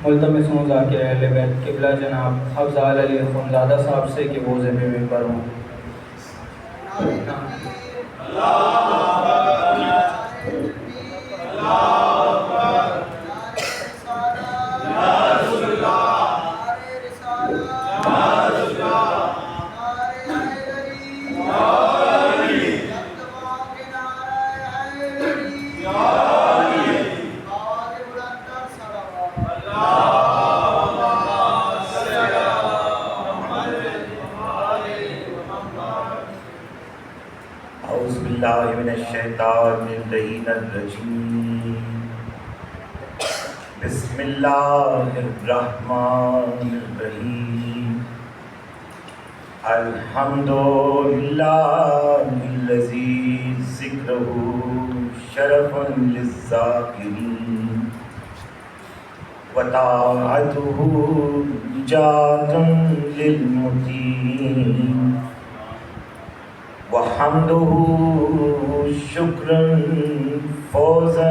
ملتمس ہوں ذاکر اہل بیت قبلہ جناب افضال علی اخونزادہ صاحب سے کہ وہ ذمہ ممبر ہوں۔ اعوذ باللہ من الشیطان الرجیم، بسم اللہ الرحمن الرحیم، الحمد للہ الذی ذکرہ شرف للذاکرین وطاعتہ نجات للمطیعین وحمدہ شکرا فوزا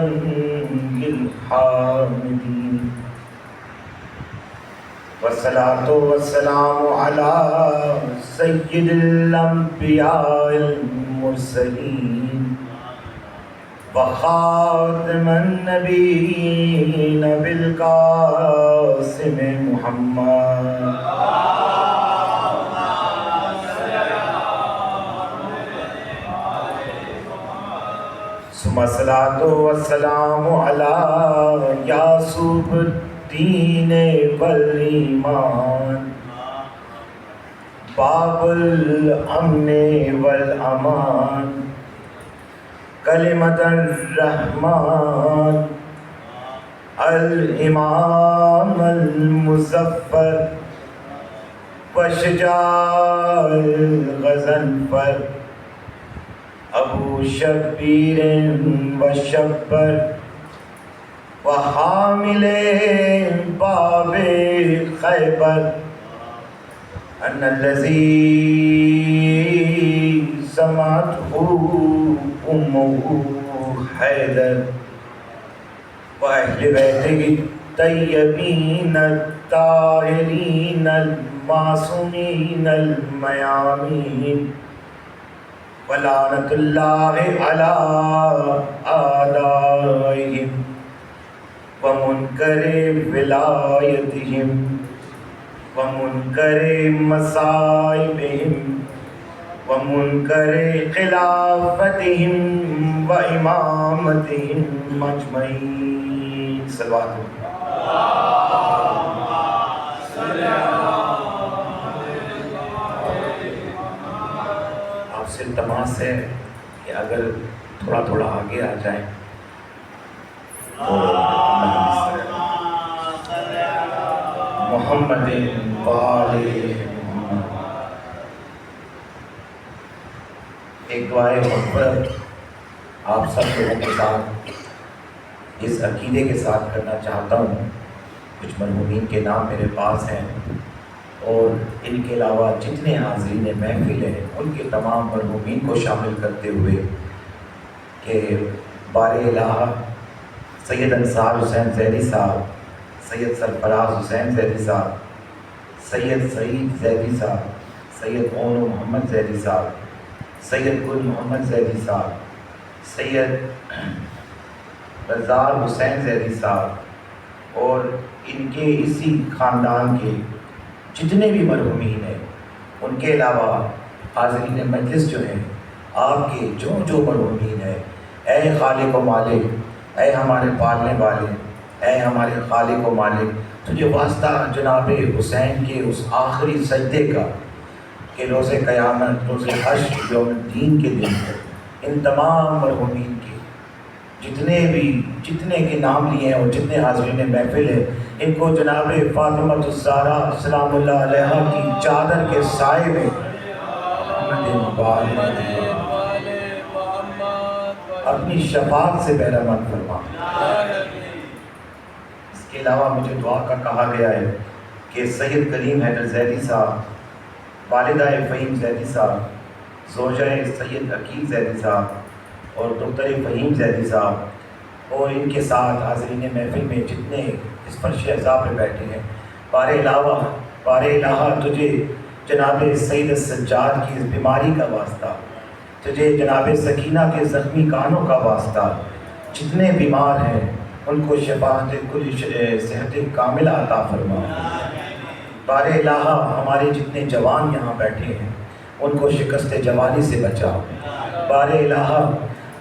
للحامدین والصلاة والسلام علی سید الانبیاء المرسلین وخاتم النبیین بالقاسم محمد ثم الصلاة والسلام علی یاسوف الدین والایمان باب الامن والامان کلمۃ الرحمن الامام المظفر وشجاع الغضنفر ابو شبیر و شبر و حامل باب خیبر ان الذی سمعته امه حیدر و اہل بیتہ الطیبین الطاہرین المعصومین المیامین ولعنت اللہ علی اعدائہم ومنکر ولایتہم ومنکر مصائبہم ومنکر خلافتہم وامامتہم اجمعین صلوات آپ سے التماس ہے کہ اگر تھوڑا تھوڑا آگے آ جائیں محمد وآلہ محمد۔ ایک دعائے محبت آپ سب لوگوں کے ساتھ اس عقیدے کے ساتھ کرنا چاہتا ہوں۔ کچھ مرحومین کے نام میرے پاس ہیں اور ان کے علاوہ جتنے حاضرین محفل ہیں ان کے تمام مرحومین کو شامل کرتے ہوئے کہ بار الہ سید انصار حسین زیدی صاحب، سید سرفراز حسین زیدی صاحب، سید سعید زیدی صاحب، سید اونو محمد زیدی صاحب، سید گل محمد زیدی صاحب، سید رضا حسین زیدی صاحب اور ان کے اسی خاندان کے جتنے بھی مرحومین ہیں ان کے علاوہ حاضرین مجلس جو ہیں آپ کے جو مرحومین ہیں، اے خالق و مالک، اے ہمارے پالنے والے، اے ہمارے خالق و مالک، تجھے واسطہ جناب حسین کے اس آخری سجدے کا کہ روز قیامت، روز حشر، یوم الدین کے دن ان تمام مرحومین کے جتنے کے نام لیے ہیں اور جتنے حاضرین محفل ہیں ان کو جناب فاطمہ الزہرا سلام اللہ علیہا کی چادر کے سائے میں اپنی شفاعت سے بہرمند فرما۔ اس کے علاوہ مجھے دعا کا کہا گیا ہے کہ سید کلیم حیدر زیدی صاحب، والدہ فہیم زیدی صاحب، زوجہ سید عقیل زیدی صاحب اور دختر فہیم زیدی صاحب اور ان کے ساتھ حاضرین محفل میں جتنے اس فرش عزا پہ بیٹھے ہیں، بار الہ تجھے جناب سید السجاد کی اس بیماری کا واسطہ، تجھے جناب سکینہ کے زخمی کانوں کا واسطہ، جتنے بیمار ہیں ان کو شفاعت کل صحت کاملہ عطا فرما۔ بار الہ ہمارے جتنے جوان یہاں بیٹھے ہیں ان کو شکست جوانی سے بچا۔ بار الہ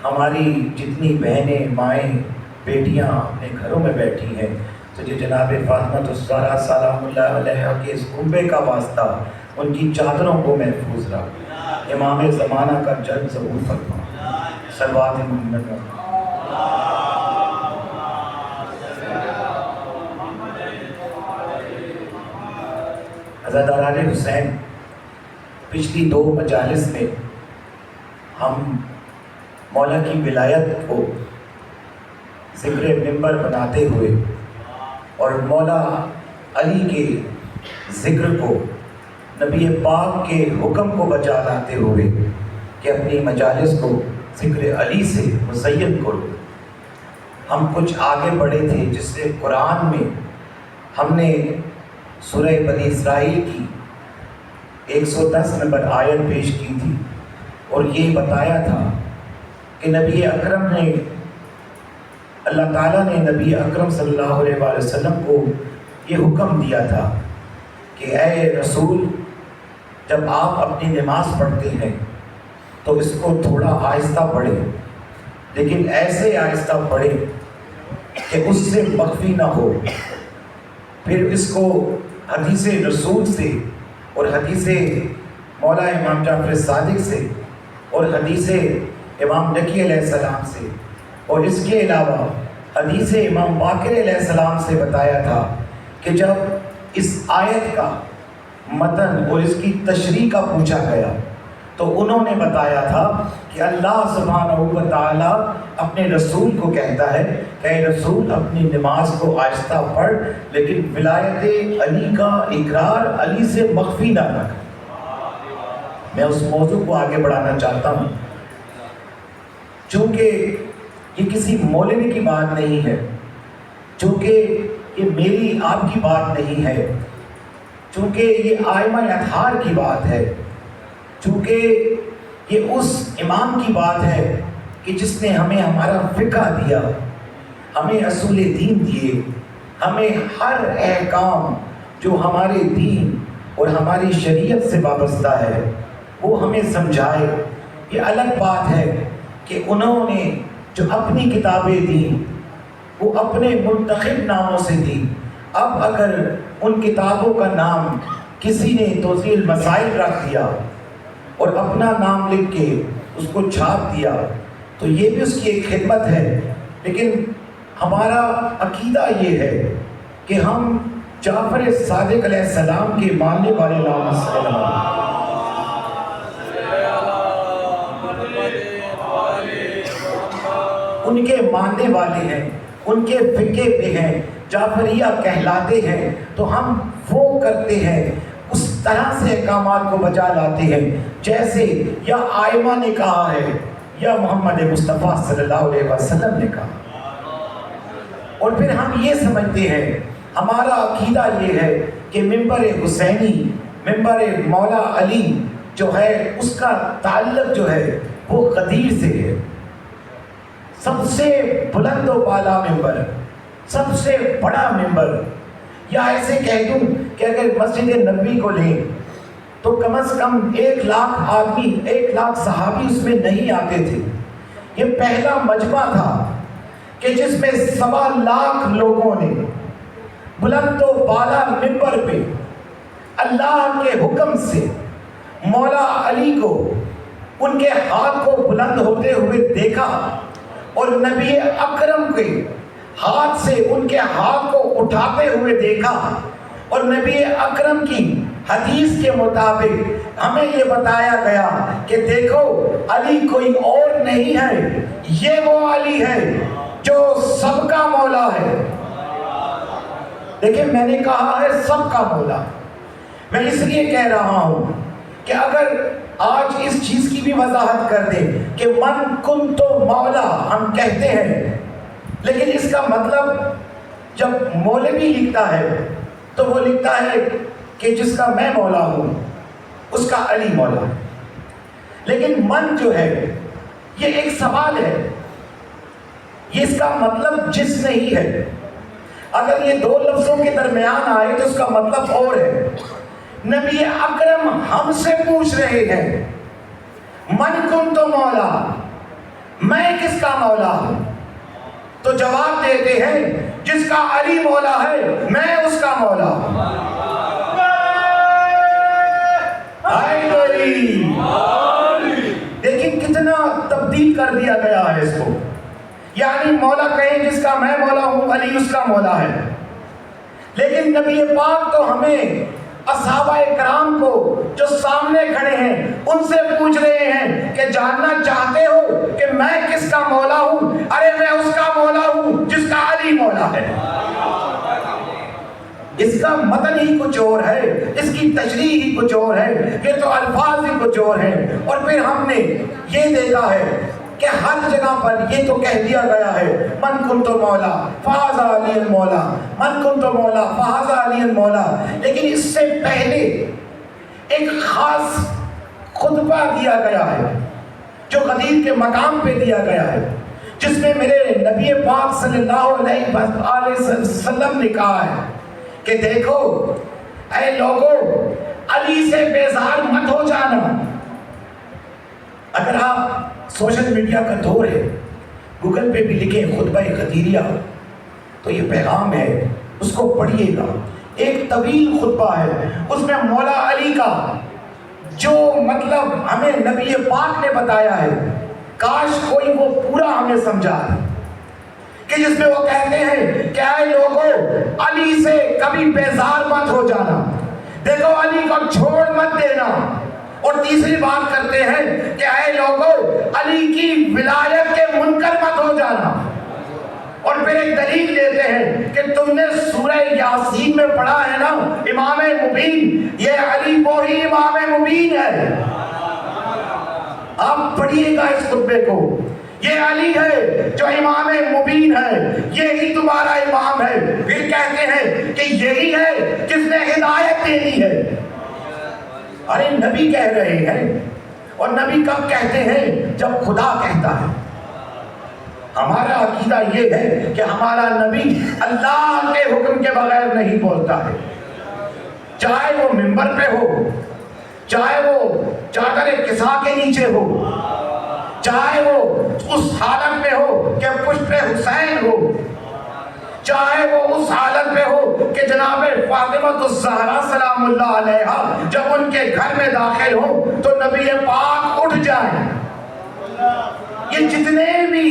ہماری جتنی بہنیں، مائیں، بیٹیاں اپنے گھروں میں بیٹھی ہیں، تجھے جناب فاطمہ الزہرا سلام اللہ علیہا کے اس کنبے کا واسطہ ان کی چادروں کو محفوظ رکھ۔ امام زمانہ کا جلد ظہور فرما۔ صلوات محمد۔ عزاداران حسین، پچھلی 2 مجالس میں ہم مولا کی ولایت کو ذکر منبر بناتے ہوئے اور مولا علی کے ذکر کو نبی پاک کے حکم کو بجا لاتے ہوئے کہ اپنی مجالس کو ذکر علی سے مزین کرو، ہم کچھ آگے بڑھے تھے، جس سے قرآن میں ہم نے سورہ بنی اسرائیل کی 110 نمبر آیت پیش کی تھی اور یہ بتایا تھا کہ نبی اکرم نے، اللہ تعالیٰ نے نبی اکرم صلی اللہ علیہ وآلہ وسلم کو یہ حکم دیا تھا کہ اے رسول، جب آپ اپنی نماز پڑھتے ہیں تو اس کو تھوڑا آہستہ پڑھیں، لیکن ایسے آہستہ پڑھیں کہ اس سے مخفی نہ ہو۔ پھر اس کو حدیث رسول سے اور حدیث مولا امام جعفر صادق سے اور حدیث امام نقی علیہ السلام سے اور اس کے علاوہ حدیث امام باقر علیہ السلام سے بتایا تھا کہ جب اس آیت کا متن اور اس کی تشریح کا پوچھا گیا تو انہوں نے بتایا تھا کہ اللہ سبحانہ و تعالیٰ اپنے رسول کو کہتا ہے کہ اے رسول، اپنی نماز کو آہستہ پڑھ، لیکن ولایت علی کا اقرار علی سے مخفی نہ رکھ۔ میں اس موضوع کو آگے بڑھانا چاہتا ہوں، چونکہ یہ کسی مولوی کی بات نہیں ہے، چونکہ یہ میری آپ کی بات نہیں ہے، چونکہ یہ آئمہ اطہار کی بات ہے، چونکہ یہ اس امام کی بات ہے کہ جس نے ہمیں ہمارا فقہ دیا، ہمیں اصول دین دیے، ہمیں ہر احکام جو ہمارے دین اور ہماری شریعت سے وابستہ ہے وہ ہمیں سمجھائے۔ یہ الگ بات ہے کہ انہوں نے جو اپنی کتابیں دی وہ اپنے منتخب ناموں سے دی۔ اب اگر ان کتابوں کا نام کسی نے توضیح المسائل رکھ دیا اور اپنا نام لکھ کے اس کو چھاپ دیا تو یہ بھی اس کی ایک خدمت ہے، لیکن ہمارا عقیدہ یہ ہے کہ ہم جعفر صادق علیہ السلام کے ماننے والے ان کے ماننے والے ہیں، ان کے فقہ پہ ہیں، جعفریہ کہلاتے ہیں، تو ہم وہ کرتے ہیں، اس طرح سے احکامات کو بجا لاتے ہیں جیسے یا آئمہ نے کہا ہے یا محمد مصطفیٰ صلی اللہ علیہ وسلم نے کہا۔ اور پھر ہم یہ سمجھتے ہیں، ہمارا عقیدہ یہ ہے کہ منبر حسینی، منبر مولا علی جو ہے اس کا تعلق جو ہے وہ غدیر سے ہے۔ سب سے بلند و بالا منبر، سب سے بڑا منبر، یا ایسے کہہ دوں کہ اگر مسجد نبوی کو لیں تو کم از کم 1,00,000 آدمی، 1,00,000 صحابی اس میں نہیں آتے تھے۔ یہ پہلا مجمع تھا کہ جس میں 1,25,000 لوگوں نے بلند و بالا منبر پہ اللہ کے حکم سے مولا علی کو ان کے ہاتھ کو بلند ہوتے ہوئے دیکھا اور نبی اکرم کے ہاتھ سے ان کے ہاتھ کو اٹھاتے ہوئے دیکھا، اور نبی اکرم کی حدیث کے مطابق ہمیں یہ بتایا گیا کہ دیکھو علی کوئی اور نہیں ہے، یہ وہ علی ہے جو سب کا مولا ہے۔ دیکھیں میں نے کہا ہے سب کا مولا، میں اس لیے کہہ رہا ہوں کہ اگر آج اس چیز کی بھی وضاحت کر دیں کہ من کنتو مولا، ہم کہتے ہیں لیکن اس کا مطلب جب مولوی لکھتا ہے تو وہ لکھتا ہے کہ جس کا میں مولا ہوں اس کا علی مولا ہے. لیکن من جو ہے یہ ایک سوال ہے، یہ اس کا مطلب جس نہیں ہے. اگر یہ دو لفظوں کے درمیان آئے تو اس کا مطلب اور ہے. نبی اکرم ہم سے پوچھ رہے ہیں من کنت مولا، میں کس کا مولا ہوں؟ تو جواب دیتے ہیں جس کا علی مولا ہے میں اس کا مولا ہوں. لیکن کتنا تبدیل کر دیا گیا ہے اس کو. یعنی مولا کہیں جس کا میں مولا ہوں، علی اس کا مولا ہے. لیکن نبی پاک تو ہمیں اصحابہ کرام کو جو سامنے کھڑے ہیں ان سے پوچھ رہے ہیں کہ جاننا چاہتے ہو کہ میں کس کا مولا ہوں؟ ارے میں اس کا مولا ہوں جس کا علی مولا ہے. اس کا متن ہی کچھ اور ہے، اس کی تشریح ہی کچھ اور ہے، یہ تو الفاظ ہی کچھ اور ہیں. اور پھر ہم نے یہ دیکھا ہے کہ ہر جگہ پر یہ تو کہہ دیا گیا ہے من کنت مولا فہذا علی مولا، من کنت مولا فہذا علی مولا. لیکن اس سے پہلے ایک خاص خطبہ دیا گیا ہے جو غدیر کے مقام پہ دیا گیا ہے، جس میں میرے نبی پاک صلی اللہ علیہ وسلم نے کہا ہے کہ دیکھو اے لوگو، علی سے بیزار مت ہو جانا. اگر آپ سوشل میڈیا کا دور ہے، گوگل پہ بھی لکھیں خطبہ غدیریہ تو یہ پیغام ہے، اس کو پڑھیے گا. ایک طویل خطبہ ہے، اس میں مولا علی کا جو مطلب ہمیں نبی پاک نے بتایا ہے، کاش کوئی وہ پورا ہمیں سمجھا ہے، کہ جس میں وہ کہتے ہیں کہ اے لوگو، علی سے کبھی بیزار مت ہو جانا، دیکھو علی کو چھوڑ مت دینا. اور تیسری بات کرتے ہیں کہ اے لوگو، علی کی ولایت کے منکر مت ہو جانا. اور پھر ایک دلیل دیتے ہیں کہ تم نے سورہ یاسین میں پڑھا ہے نا امام مبین، یہ علی وہی امام مبین ہے. آپ پڑھیے گا اس خطبے کو، یہ علی ہے جو امام مبین ہے، یہی تمہارا امام ہے. پھر کہتے ہیں کہ یہی ہے جس نے ہدایت دینی ہے. ارے نبی کہہ رہے ہیں، اور نبی کب کہتے ہیں؟ جب خدا کہتا ہے. ہمارا عقیدہ یہ ہے کہ ہمارا نبی اللہ کے حکم کے بغیر نہیں بولتا ہے، چاہے وہ منبر پہ ہو، چاہے وہ چادر کسا کے نیچے ہو، چاہے وہ اس حالت میں ہو کہ پشت حسین ہو، چاہے وہ اس حالت میں ہو کہ جناب فاطمہ الزہرا سلام اللہ علیہا جب ان کے گھر میں داخل ہو تو نبی پاک اٹھ جائیں. یہ جتنے بھی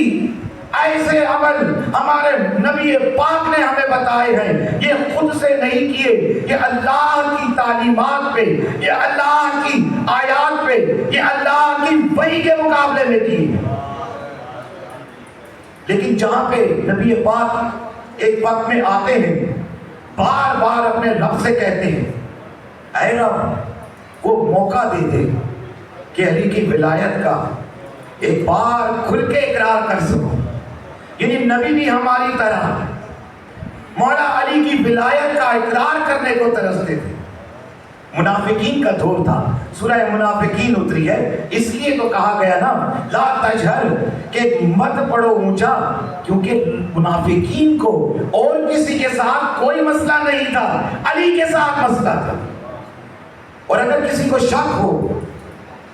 ایسے عمل ہمارے نبی پاک نے ہمیں بتائے ہیں، یہ خود سے نہیں کیے، یہ اللہ کی تعلیمات پہ، یہ اللہ کی آیات پہ، یہ اللہ کی وحی کے مقابلے میں کیے. لیکن جہاں پہ نبی پاک ایک وقت میں آتے ہیں، بار بار اپنے رب سے کہتے ہیں اے رب وہ موقع دے دے کہ علی کی ولایت کا ایک بار کھل کے اقرار کر سکو. یعنی نبی بھی ہماری طرح مولا علی کی ولایت کا اقرار کرنے کو ترستے تھے. منافقین کا دور تھا، سورہ منافقین اتری ہے، اس لیے تو کہا گیا نا لا تجہر، کہ مت پڑھو اونچا، کیونکہ منافقین کو اور کسی کے ساتھ کوئی مسئلہ نہیں تھا، علی کے ساتھ مسئلہ تھا. اور اگر کسی کو شک ہو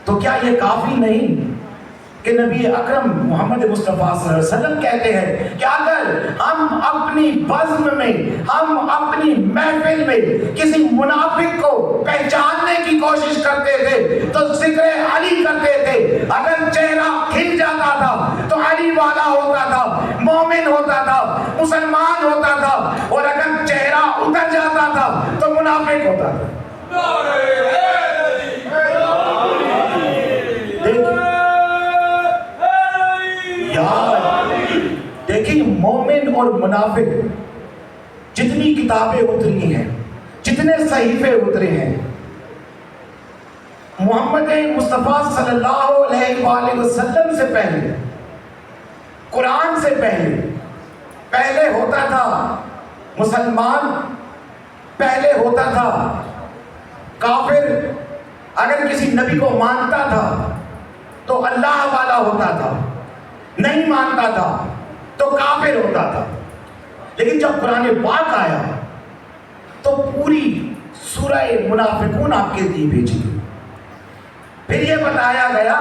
تو کیا یہ کافی نہیں کہ نبی اکرم محمد مصطفیٰ صلی اللہ علیہ وسلم کہتے ہیں کہ اگر ہم اپنی بزم میں، ہم اپنی محفل میں کسی منافق کو پہچاننے کی کوشش کرتے تھے تو ذکر علی کرتے تھے. اگر چہرہ کھل جاتا تھا تو علی والا ہوتا تھا، مومن ہوتا تھا، مسلمان ہوتا تھا، اور اگر چہرہ اتر جاتا تھا تو منافق ہوتا تھا. دیکھیں مومن اور منافق جتنی کتابیں اتری ہیں، جتنے صحیفے اترے ہیں، محمد مصطفیٰ صلی اللہ علیہ وآلہ وسلم سے پہلے، قرآن سے پہلے پہلے ہوتا تھا مسلمان، پہلے ہوتا تھا کافر، اگر کسی نبی کو مانتا تھا تو اللہ والا ہوتا تھا، نہیں مانتا تھا تو کافر ہوتا تھا۔ لیکن جب قرآن پاک آیا تو پوری سورہ منافقون آپ کے لیے بھیجی گئی۔ پھر یہ بتایا گیا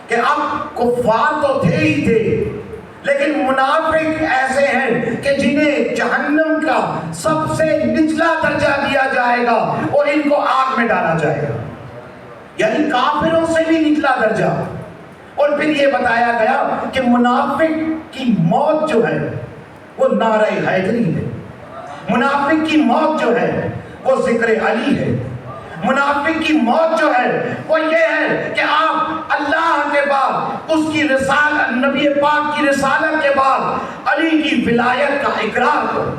کہ اب کفار تو تھے ہی تھے، لیکن منافق ایسے ہیں کہ جنہیں جہنم کا سب سے نچلا درجہ دیا جائے گا اور ان کو آگ میں ڈالا جائے گا، یعنی کافروں سے بھی نچلا درجہ۔ اور پھر یہ بتایا گیا کہ منافق کی موت جو ہے وہ نعرہ حیدری ہے، منافق کی موت جو ہے وہ ذکر علی ہے، منافق کی موت جو ہے وہ یہ ہے کہ آپ اللہ کے بعد اس کی رسالت، نبی پاک کی رسالت کے بعد علی کی ولایت کا اقرار کرو۔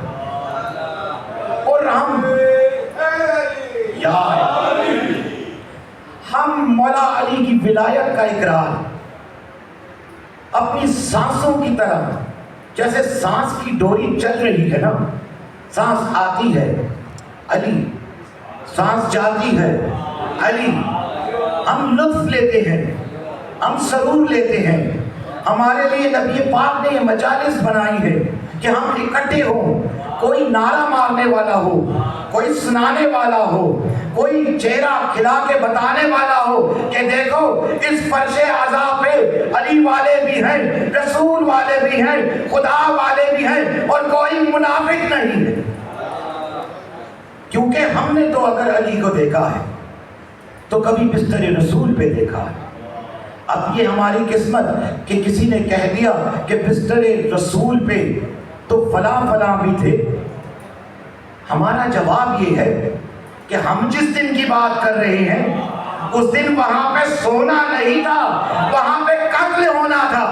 اور ہم مولا علی کی ولایت کا اقرار اپنی سانسوں کی طرح، جیسے سانس کی ڈوری چل رہی ہے نا، سانس آتی ہے علی، سانس جاتی ہے علی، ہم لطف لیتے ہیں، ہم سرور لیتے ہیں۔ ہمارے لیے نبی پاک نے یہ مجالس بنائی ہے کہ ہم اکٹھے ہوں، کوئی نعرہ مارنے والا ہو، کوئی سنانے والا ہو، کوئی چہرہ کھلا کے بتانے والا ہو کہ دیکھو اس فرش عذاب پہ علی والے بھی ہیں، رسول والے بھی ہیں، خدا والے بھی ہیں، اور کوئی منافق نہیں ہے۔ کیونکہ ہم نے تو اگر علی کو دیکھا ہے تو کبھی بستر رسول پہ دیکھا ہے۔ اب یہ ہماری قسمت کہ کسی نے کہہ دیا کہ بستر رسول پہ تو فلاں فلاں بھی تھے۔ ہمارا جواب یہ ہے کہ ہم جس دن کی بات کر رہے ہیں اس دن وہاں پہ سونا نہیں تھا، وہاں پہ قتل ہونا تھا۔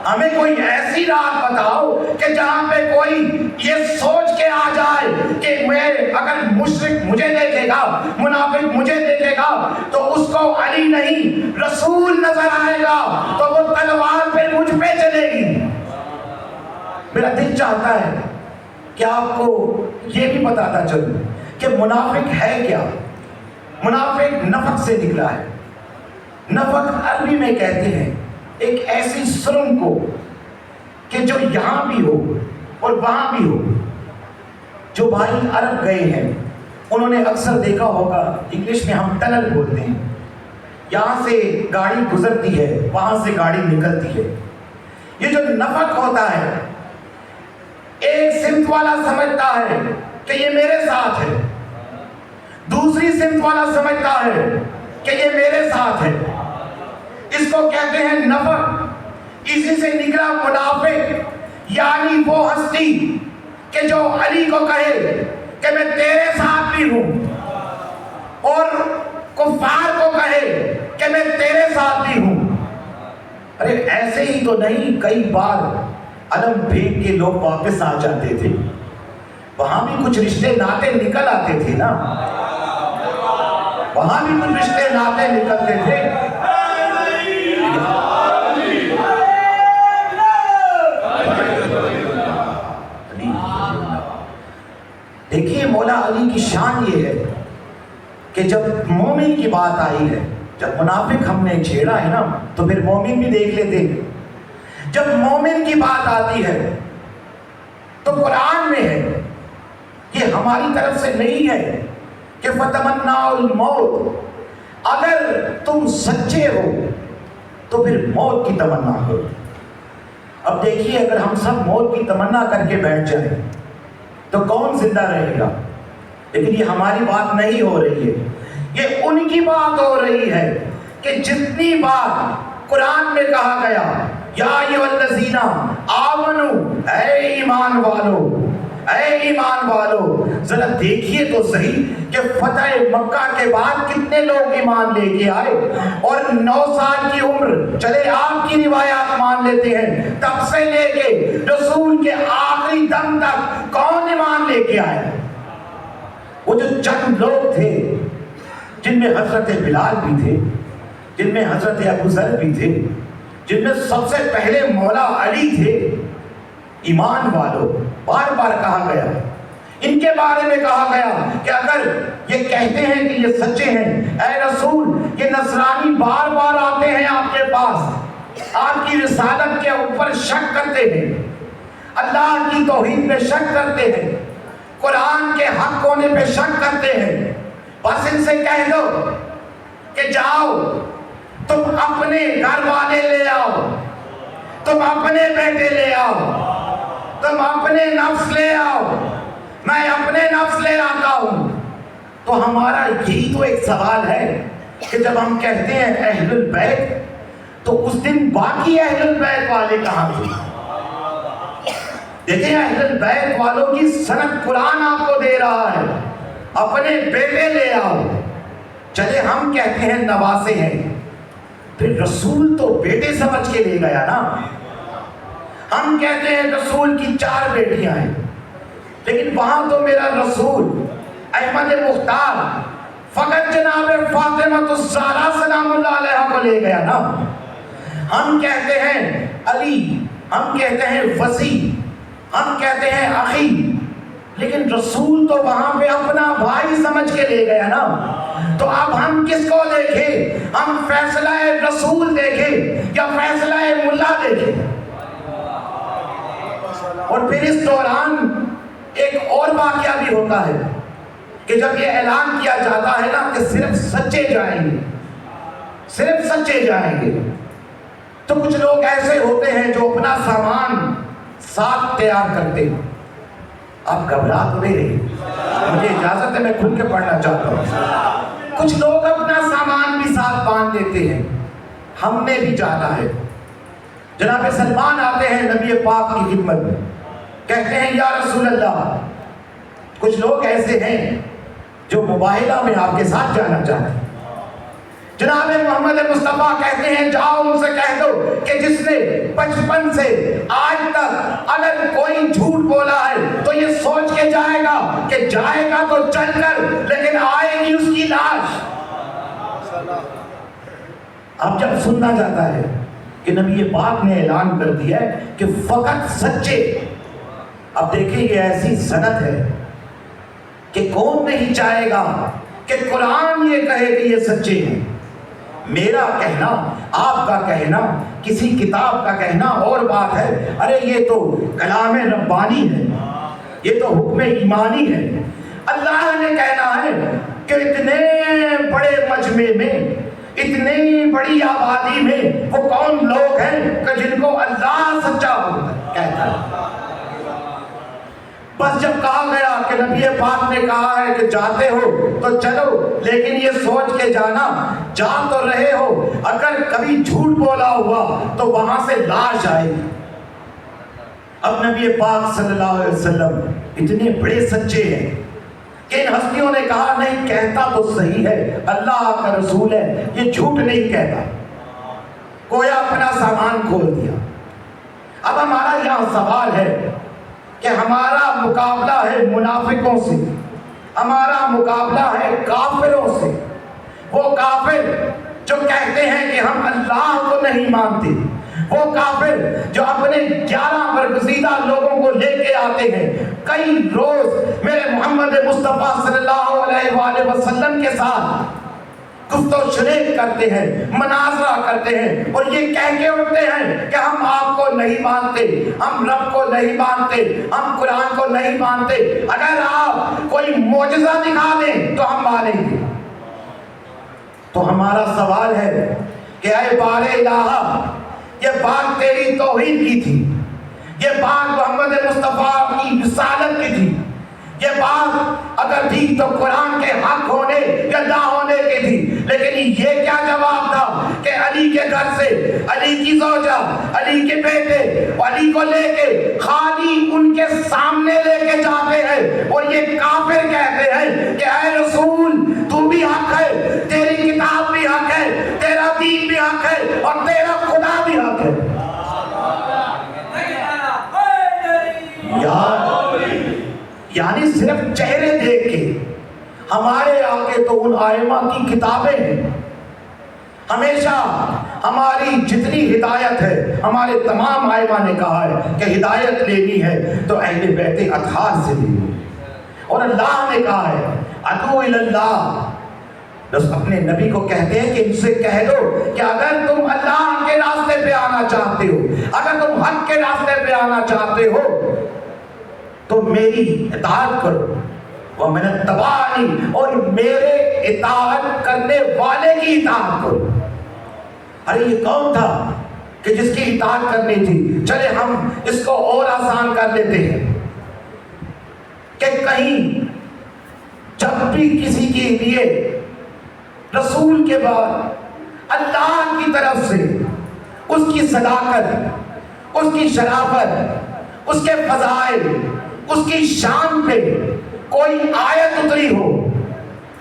ہمیں کوئی ایسی رات بتاؤ کہ جہاں پہ کوئی یہ سوچ کے آ جائے کہ میں اگر مشرک مجھے دیکھے گا، منافق مجھے دیکھے گا تو اس کو علی نہیں رسول نظر آئے گا تو وہ تلوار پہ مجھ پہ چلے گی۔ میرا دل چاہتا ہے کہ آپ کو یہ بھی بتاتا چلوں کہ منافق ہے کیا۔ منافق نفق سے نکلا ہے۔ نفق عربی میں کہتے ہیں ایک ایسی سرنگ کو کہ جو یہاں بھی ہو اور وہاں بھی ہو۔ جو بھائی عرب گئے ہیں انہوں نے اکثر دیکھا ہوگا، انگلش میں ہم ٹنل بولتے ہیں، یہاں سے گاڑی گزرتی ہے، وہاں سے گاڑی نکلتی ہے۔ یہ جو نفق ہوتا ہے، ایک سمت والا سمجھتا ہے کہ یہ میرے ساتھ ہے، دوسری سمت والا سمجھتا ہے کہ یہ میرے ساتھ ہے۔ اس کو کہتے ہیں نفق۔ اسی سے نکلا منافق، یعنی وہ ہستی کہ جو علی کو کہے کہ میں تیرے ساتھ بھی ہوں، اور کفار کو کہے کہ میں تیرے ساتھ بھی ہوں۔ ارے ایسے ہی تو نہیں، کئی بار علم پھینک کے لوگ واپس آ جاتے تھے، وہاں بھی کچھ رشتے ناطے نکل آتے تھے نا، وہاں بھی کچھ رشتے ناطے نکلتے تھے۔ دیکھیے مولا علی کی شان یہ ہے کہ جب مومن کی بات آئی ہے، جب منافق ہم نے چھیڑا ہے نا تو پھر مومن بھی دیکھ لیتے ہیں۔ جب مومن کی بات آتی ہے تو قرآن میں ہے، یہ ہماری طرف سے نہیں ہے کہ فتمناء الموت، اگر تم سچے ہو تو پھر موت کی تمنا کرو۔ اب دیکھیے اگر ہم سب موت کی تمنا کر کے بیٹھ جائیں تو کون زندہ رہے گا؟ لیکن یہ ہماری بات نہیں ہو رہی ہے، یہ ان کی بات ہو رہی ہے کہ جتنی بات قرآن میں کہا گیا یا ایھا الذین آمنوا، اے ایمان والو، اے ایمان والو، ذرا دیکھیے تو صحیح کہ فتح مکہ کے بعد کتنے لوگ ایمان لے کے آئے، اور 9 سال کی عمر، چلے آپ کی روایات مان لیتے ہیں، تب سے لے کے رسول کے آخری دم تک کون ایمان لے کے آئے؟ وہ جو چند لوگ تھے جن میں حضرت بلال بھی تھے، جن میں حضرت ابو ذر بھی تھے، جن میں سب سے پہلے مولا علی تھے، ایمان والو بار بار کہا گیا، ان کے بارے میں کہا گیا کہ اگر یہ کہتے ہیں کہ یہ سچے ہیں، اے رسول یہ نصرانی بار بار آتے ہیں آپ کے پاس، آپ کی رسالت کے اوپر شک کرتے ہیں، اللہ کی توحید میں شک کرتے ہیں، قرآن کے حق ہونے پہ شک کرتے ہیں، بس ان سے کہہ دو کہ جاؤ تم اپنے گھر والے لے آؤ، تم اپنے بیٹے لے آؤ، تم اپنے نفس لے آؤ، میں اپنے نفس لے آتا ہوں۔ تو ہمارا یہی تو ایک سوال ہے کہ جب ہم کہتے ہیں اہل البیت، تو اس دن باقی اہل البیت والے کہاں تھے؟ دیکھیں اہل البیت والوں کی سند قرآن آپ کو دے رہا ہے، اپنے بیٹے لے آؤ۔ چلے ہم کہتے ہیں نواسے ہیں، پھر رسول تو بیٹے سمجھ کے لے گیا نا۔ ہم کہتے ہیں رسول کی 4 بیٹیاں ہیں، لیکن وہاں تو میرا رسول احمد مختار فقط جناب فاطمہ الزہرا سلام اللہ علیہا کو لے گیا نا۔ ہم کہتے ہیں علی، ہم کہتے ہیں وسیع، ہم کہتے ہیں اخی، لیکن رسول تو وہاں پہ اپنا بھائی سمجھ کے لے گیا نا۔ تو اب ہم کس کو دیکھیں؟ ہم فیصلہ رسول دیکھیں یا فیصلہ ملا دیکھیں؟ اور پھر اس دوران ایک اور واقعہ بھی ہوتا ہے کہ جب یہ اعلان کیا جاتا ہے نا کہ صرف سچے جائیں گے، صرف سچے جائیں گے، تو کچھ لوگ ایسے ہوتے ہیں جو اپنا سامان ساتھ تیار کرتے ہیں۔ آپ گھبرا تو نہیں رہے، مجھے اجازت ہے میں کھل کے پڑھنا چاہتا ہوں۔ کچھ لوگ اپنا سامان بھی ساتھ باندھ دیتے ہیں، ہم نے بھی جانا ہے۔ جناب سلمان آتے ہیں نبی پاک کی خدمت میں، کہتے ہیں یا رسول اللہ، کچھ لوگ ایسے ہیں جو مباہلہ میں آپ کے ساتھ جانا چاہتے ہیں۔ جناب محمد مصطفیٰ کہتے ہیں جاؤ ان سے کہہ دو کہ جس نے بچپن سے آج تک اگر کوئی جھوٹ بولا ہے تو یہ سوچ کے جائے گا کہ جائے گا تو چل کر، لیکن آئے گی اس کی لاش۔ اب جب سننا جاتا ہے کہ نبی پاک نے اعلان کر دیا ہے کہ فقط سچے، اب دیکھیں یہ ایسی سند ہے کہ کون نہیں چاہے گا کہ قرآن یہ کہے کہ یہ سچے ہیں۔ میرا کہنا، آپ کا کہنا، کسی کتاب کا کہنا اور بات ہے، ارے یہ تو کلام ربانی ہے، یہ تو حکم ایمانی ہے۔ اللہ نے کہنا ہے کہ اتنے بڑے مجمع میں، اتنی بڑی آبادی میں وہ کون لوگ ہیں کہ جن کو اللہ سچا کہتا ہے۔ بس جب کہا گیا کہ نبی پاک نے کہا ہے کہ جاتے ہو تو چلو، لیکن یہ سوچ کے جانا جا تو رہے ہو اگر کبھی جھوٹ بولا ہوا تو وہاں سے لاش آئے گی۔ اب نبی پاک صلی اللہ علیہ وسلم اتنے بڑے سچے ہیں کہ ان ہستیوں نے کہا نہیں، کہتا تو صحیح ہے، اللہ کا رسول ہے، یہ جھوٹ نہیں کہتا۔ گویا اپنا سامان کھول دیا۔ اب ہمارا یہاں سوال ہے کہ ہمارا مقابلہ ہے منافقوں سے، ہمارا مقابلہ ہے کافروں سے۔ وہ کافر جو کہتے ہیں کہ ہم اللہ کو نہیں مانتے، وہ کافر جو اپنے 11 برگزیدہ لوگوں کو لے کے آتے ہیں، کئی روز میرے محمد مصطفیٰ صلی اللہ علیہ وآلہ وسلم کے ساتھ گفت و شریک کرتے ہیں، مناظرہ کرتے ہیں، اور یہ کہہ کے اٹھتے ہیں کہ ہم آپ کو نہیں مانتے، ہم رب کو نہیں مانتے، ہم قرآن کو نہیں مانتے، اگر آپ کوئی معجزہ دکھا دیں تو ہم مانیں گے۔ تو ہمارا سوال ہے کہ اے بار الہ، یہ بات تیری توحید کی تھی، یہ بات محمد مصطفیٰ کی رسالت کی تھی، یہ بات اگر تھی تو قرآن کے حق ہونے یا نہ ہونے کی تھی، لیکن یہ کیا جواب تھا کہ علی کے گھر سے علی کی زوجہ، علی کے بیٹے، علی کو لے کے خالی ان کے سامنے لے کے جاتے ہیں، اور یہ کافر کہتے ہیں کہ اے رسول تو بھی حق ہے، تیری کتاب بھی حق ہے، تیرا دین بھی حق ہے، اور تیرا خدا بھی حق ہے۔ یعنی صرف چہرے دیکھ کے ہمارے آگے تو ان ائمہ کی کتابیں ہیں۔ ہمیشہ ہماری جتنی ہدایت ہے، ہمارے تمام ائمہ نے کہا ہے کہ ہدایت لینی ہے تو اہل بیت اطہار سے لینی ہے۔ اور اللہ نے کہا ہے ادعو الی اللہ، بس اپنے نبی کو کہتے ہیں کہ ان سے کہہ دو کہ اگر تم اللہ کے راستے پہ آنا چاہتے ہو، اگر تم حق کے راستے پہ آنا چاہتے ہو تو میری اطاعت کرو، وَمَنِ اتَّبَعَنِی، اور میرے اطاعت کرنے والے کی اطاعت کرو۔ ارے یہ کون تھا کہ جس کی اطاعت کرنی تھی؟ چلے ہم اس کو اور آسان کر لیتے ہیں کہ کہیں جب بھی کسی کے لیے رسول کے بعد اللہ کی طرف سے اس کی صداقت، اس کی شرافت، اس کے فضائل، اس کی شان پہ کوئی آیت اتری ہو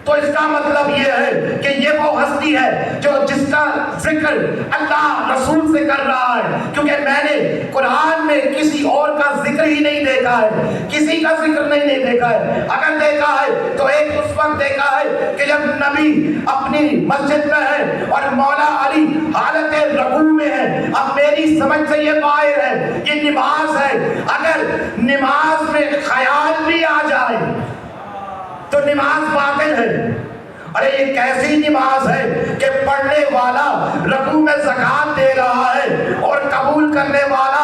تو اس کا مطلب یہ ہے کہ یہ وہ ہستی ہے جو جس کا ذکر اللہ رسول سے کر رہا ہے، کیونکہ میں نے قرآن میں کسی اور کا ذکر ہی نہیں دیکھا ہے، کسی کا ذکر نہیں دیکھا ہے۔ اگر دیکھا ہے تو ایک اس وقت دیکھا ہے کہ جب نبی اپنی مسجد میں ہے اور مولا علی حالت رکوع میں ہے۔ اب میری سمجھ سے یہ باہر ہے، یہ نماز ہے، اگر نماز میں خیال بھی آ جائے تو نماز باطل ہے۔ ارے یہ کیسی نماز ہے کہ پڑھنے والا رکوع میں زکوٰۃ دے رہا ہے اور قبول کرنے والا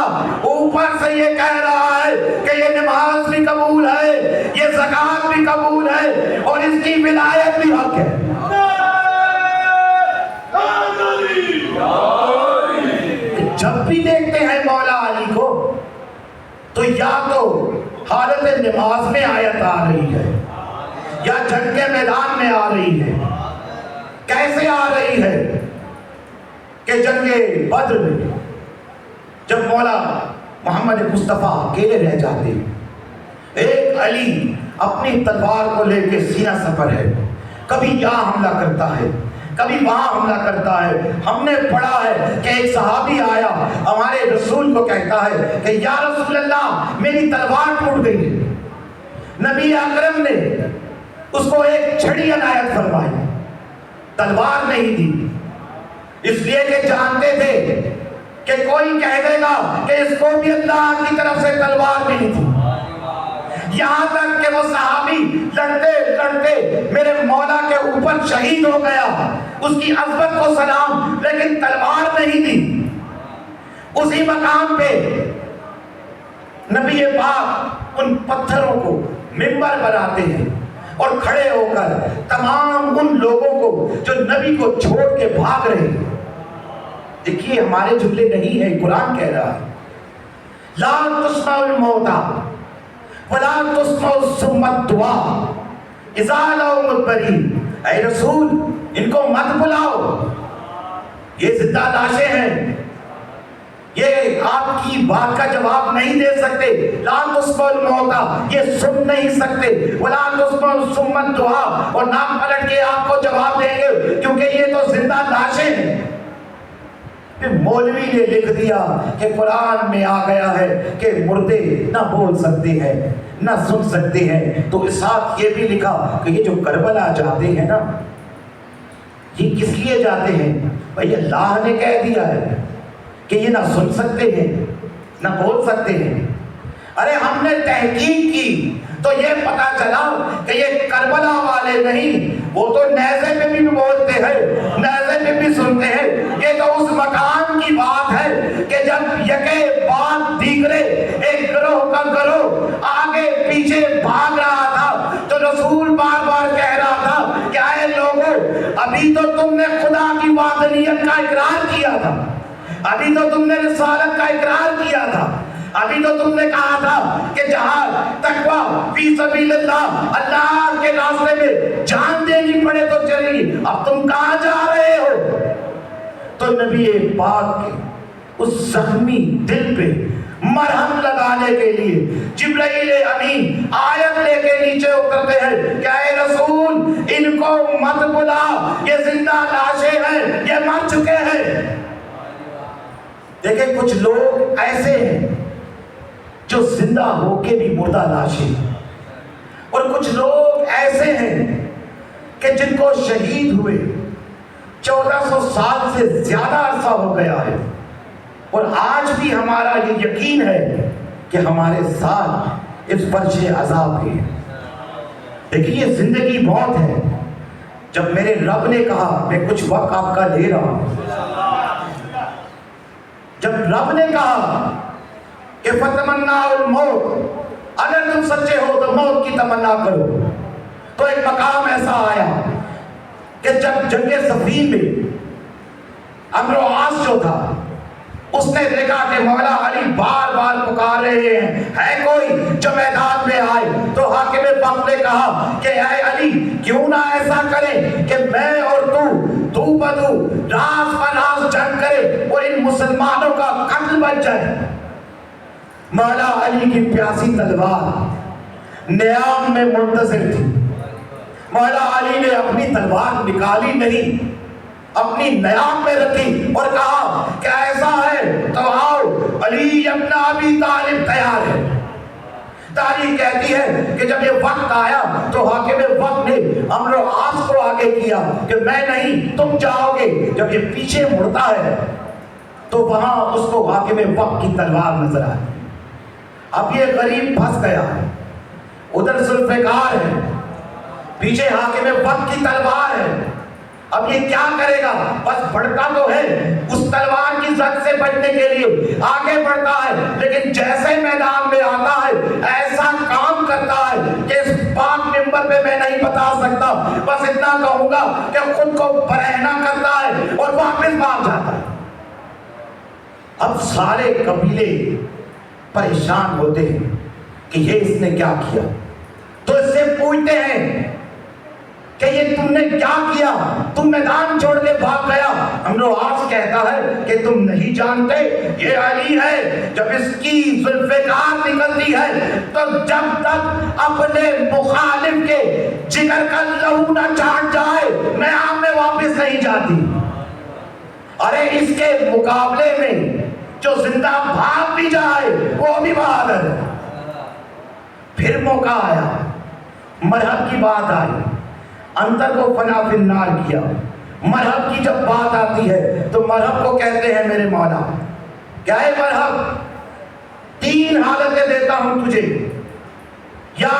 اوپر سے یہ کہہ رہا ہے کہ یہ نماز بھی قبول ہے، یہ زکوٰۃ بھی قبول ہے اور اس کی ولایت بھی حق ہے۔ جب بھی دیکھتے ہیں مولا علی کو تو یا تو حالت نماز میں آیت آ رہی ہے یا جنگ کے میدان میں آ رہی ہے۔ کیسے آ رہی ہے کہ جنگ بدر میں جب مولا محمد مصطفیٰ اکیلے رہ جاتے، ایک علی اپنی تلوار کو لے کے سینہ سفر ہے، کبھی یہاں حملہ کرتا ہے، کبھی وہاں حملہ کرتا ہے۔ ہم نے پڑھا ہے کہ ایک صحابی آیا ہمارے رسول کو کہتا ہے کہ یا رسول اللہ میری تلوار ٹوٹ گئی ہے۔ نبی اکرم نے اس کو ایک چھڑی عنایت فرمائی، تلوار نہیں دی، اس لیے کہ جانتے تھے کہ کوئی کہہ دے گا کہ اس کو بھی اللہ کی طرف سے تلوار ملی تھی۔ یہاں تک کہ وہ صحابی لڑتے لڑتے میرے مولا کے اوپر شہید ہو گیا، اس کی عظمت کو سلام، لیکن تلوار نہیں دی۔ اسی مقام پہ نبی پاک ان پتھروں کو منبر بناتے ہیں اور کھڑے ہو کر تمام ان لوگوں کو جو نبی کو چھوڑ کے بھاگ رہے ہیں، دیکھیے ہمارے جملے نہیں ہیں، قرآن کہہ رہا ہے لا تسمع الموتى ولا تسمع الصم الدعاء اذا لو مدبرین۔ اے رسول ان کو مت بلاؤ، یہ زندہ لاشیں ہیں، یہ آپ کی بات کا جواب نہیں دے سکتے۔ لا تسمع الموتى، یہ سن نہیں سکتے، ولا تسمع الصم الدعاء، اور نہ پلٹ کے آپ کو جواب دیں گے کیونکہ یہ تو زندہ لاشیں ہیں۔ پھر مولوی نے لکھ دیا کہ قرآن میں آ گیا ہے کہ مردے نہ بول سکتے ہیں نہ سن سکتے ہیں، تو ساتھ یہ بھی لکھا کہ یہ جو کربلا جاتے ہیں نا، یہ کس لیے جاتے ہیں؟ بھائی اللہ نے کہہ دیا ہے کہ یہ نہ سن سکتے ہیں نہ بول سکتے ہیں۔ ارے ہم نے تحقیق کی تو یہ پتا چلا کہ یہ کربلا والے نہیں، وہ تو نیزے پہ بھی بولتے ہیں، نیزے پہ بھی سنتے ہیں۔ یہ تو اس مقام کی بات ہے کہ جب یکے بعد دیگرے ایک گروہ کا گروہ آگے پیچھے بھاگ رہا تھا تو رسول بار بار کہہ رہا تھا کہ اے لوگوں، ابھی تو تم نے خدا کی وحدانیت کا اقرار کیا تھا، ابھی تو تم نے رسالت کا اقرار کیا تھا، ابھی تو تم نے کہا تھا کہ جہاد تقویٰ فی سبیل اللہ، اللہ کے راستے میں جان دینی پڑے تو چلی، اب تم کہاں جا رہے ہو؟ تو نبی پاک کے اس زخمی دل پہ مرہم لگانے کے لیے جبرائیل امین آیت لے کے نیچے اترتے ہیں کہ اے رسول ان کو مت بلا، یہ زندہ لاشیں ہیں، یہ مر چکے ہیں۔ دیکھیں کچھ لوگ ایسے ہیں جو زندہ ہو کے بھی مردہ لاشیں، اور کچھ لوگ ایسے ہیں کہ جن کو شہید ہوئے 1400 سال سے زیادہ عرصہ ہو گیا ہے، اور آج بھی ہمارا یہ یقین ہے کہ ہمارے ساتھ اس فرش عذاب ہے۔ دیکھیے زندگی بہت ہے۔ جب میرے رب نے کہا میں کچھ وقت آپ کا لے رہا ہوں، جب رب نے کہا کہ فتمنّاء الموت، اگر تم سچے ہو تو موت کی تمنا کرو، تو ایک مقام ایسا آیا کہ جب جنگ صفین میں عمرو و عاص جو تھا، اس نے دیکھا کہ مولا علی بار بار پکار رہے ہیں، ہے کوئی جو میدان میں آئے؟ تو حاکم وقت نے کہا کہ اے علی، کیوں نہ ایسا کرے کہ میں اور تو بدو راز پراز جنگ کرے اور ان مسلمانوں کا قتل بچ جائے۔ مولا علی کی پیاسی تلوار نیام میں منتظر تھی۔ مولا علی نے اپنی تلوار نکالی نہیں، اپنی نیام میں رکھی اور کہا کہ ایسا ہے تو آؤ، علی ابن ابی طالب تیار ہے۔ تاریخ کہتی ہے کہ جب یہ وقت آیا تو حاکم وقت نے عمرو و عاص کو آگے کیا کہ میں نہیں، تم جاؤ گے۔ جب یہ پیچھے مڑتا ہے تو وہاں اس کو حاکم وقت کی تلوار نظر آئی۔ اب یہ غریب پھنس گیا، ادھر ذوالفقار ہے، پیچھے حاکم وقت کی تلوار ہے۔ اب یہ کیا کرے گا؟ بس بڑھتا تو ہے، اس تلوار کی زد سے بچنے کے لیے آگے بڑھتا ہے، لیکن جیسے میدان میں آتا ہے ایسا کام کرتا ہے کہ اس پاک منبر پہ میں نہیں بتا سکتا، بس اتنا کہوں گا کہ خود کو برہنہ کرتا ہے اور واپس بھاگ جاتا ہے۔ اب سارے قبیلے پریشان ہوتے ہیں کہ یہ اس نے کیا کیا، تو اس سے پوچھتے ہیں کہ یہ تم نے کیا کیا، تم میدان چھوڑ کے بھاگ گیا۔ عمرو و عاص کہتا ہے کہ تم نہیں جانتے یہ علی ہے، جب اس کی ذوالفقار نکلتی ہے تو جب تک اپنے مخالف کے جگر کا لہو نہ چاٹ جائے نیام میں واپس نہیں جاتی۔ ارے اس کے مقابلے میں جو زندہ بھاگ بھی جائے وہ بھی بہادر ہے۔ پھر موقع آیا، مرحب کی بات آئی، انتر کو فنا فی النار کیا۔ مرحب کی جب بات آتی ہے تو مرحب کو کہتے ہیں میرے مولا، کیا ہے مرحب؟ 3 حالتیں دیتا ہوں تجھے، یا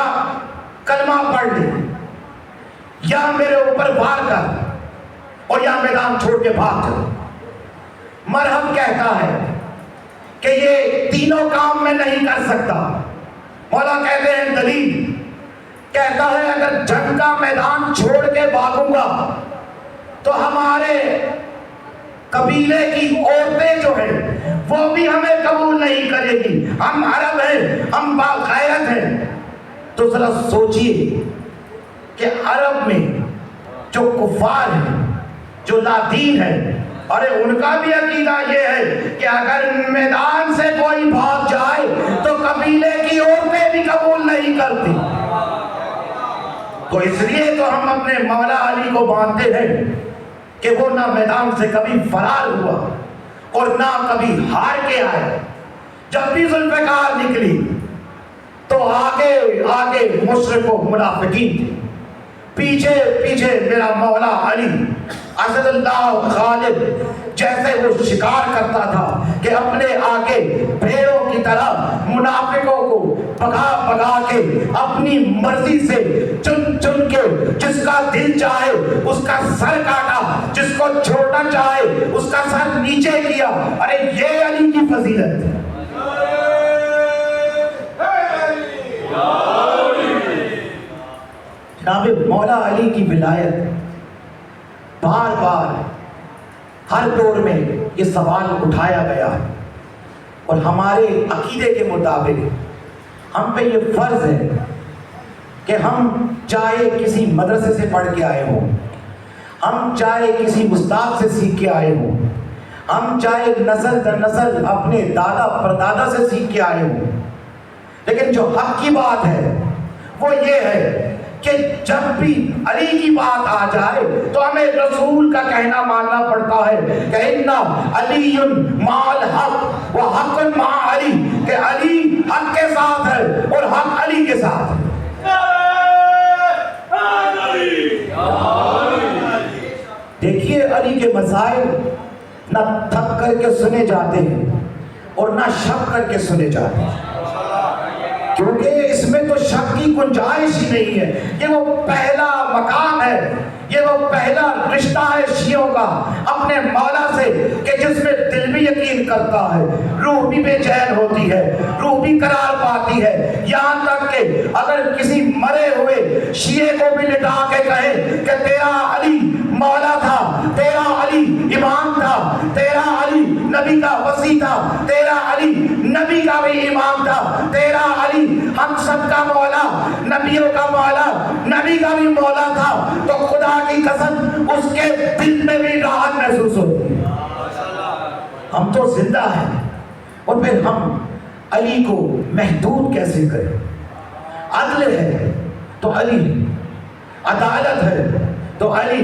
کلمہ پڑھ لے، یا میرے اوپر وار کر، اور یا میدان چھوڑ کے بھاگ جا۔ مرحب کہتا ہے کہ یہ تینوں کام میں نہیں کر سکتا۔ مولا کہتے ہیں دلیل؟ کہتا ہے اگر جنگ کا میدان چھوڑ کے بھاگوں گا تو ہمارے قبیلے کی عورتیں جو ہیں وہ بھی ہمیں قبول نہیں کرے گی، ہم عرب ہیں، ہم باغیرت ہیں۔ تو ذرا سوچئے کہ عرب میں جو کفار ہیں، جو لادین ہیں، ارے ان کا بھی عقیدہ یہ ہے کہ اگر میدان سے کوئی بھاگ جائے تو قبیلے کی عورتیں بھی قبول نہیں کرتی۔ تو اس لیے تو ہم اپنے مولا علی کو مانتے ہیں کہ وہ نہ میدان سے کبھی فرار ہوا اور نہ کبھی ہار کے آئے۔ جب بھی ذوالفقار نکلی تو آگے آگے مشرک و منافقین تھے، پیچھے پیچھے میرا مولا علی اسد اللہ غالب جیسے وہ شکار کرتا تھا کہ اپنے آگے بھیڑوں کی طرح منافقوں کو بھگا بھگا کے اپنی مرضی سے چن چن کے جس کا دل چاہے اس کا سر کاٹا، جس کو چھوڑنا چاہے اس کا سر نیچے کیا۔ ارے یہ علی کی فضیلت ہے۔ جناب مولا علی کی ولایت بار بار ہر دور میں یہ سوال اٹھایا گیا ہے، اور ہمارے عقیدے کے مطابق ہم پہ یہ فرض ہے کہ ہم چاہے کسی مدرسے سے پڑھ کے آئے ہوں، ہم چاہے کسی استاد سے سیکھ کے آئے ہوں، ہم چاہے نسل در نسل اپنے دادا پردادا سے سیکھ کے آئے ہوں، لیکن جو حق کی بات ہے وہ یہ ہے کہ جب بھی علی کی بات آ جائے تو ہمیں رسول کا کہنا ماننا پڑتا ہے کہ اِنَّ عَلِيٌّ مَعَ الْحَقِّ وَحَقٌّ مَعَ عَلِيٍّ، کہ علی حق کے ساتھ ہے اور حق علی کے ساتھ ہے۔ دیکھیے علی کے مسائل نہ تھک کر کے سنے جاتے ہیں اور نہ شک کر کے سنے جاتے ہیں، کیونکہ اس میں تو شک کی گنجائش ہی نہیں ہے۔ یہ وہ پہلا مقام ہے، یہ وہ پہلا رشتہ ہے شیعوں کا اپنے مولا سے کہ جس میں دل بھی یقین کرتا ہے، روح بھی بے چین ہوتی ہے، روح بھی قرار پاتی ہے، یہاں تک کہ اگر کسی مرے ہوئے شیعے کو بھی لٹا کے کہے کہ تیرا علی مولا تھا، تیرا علی امام تھا، تیرا علی نبی کا وصی تھا، تیرا علی نبی کا بھی امام تھا، تیرا علی ہم سب کا مولا، نبیوں کا مولا، نبی کا بھی مولا تھا، تو خدا کی قسم اس کے دل میں بھی راحت محسوس ہوتی ہے۔ ہم تو زندہ ہیں اور پھر ہم علی کو محدود کیسے کریں؟ عدل ہے تو علی، عدالت ہے تو علی،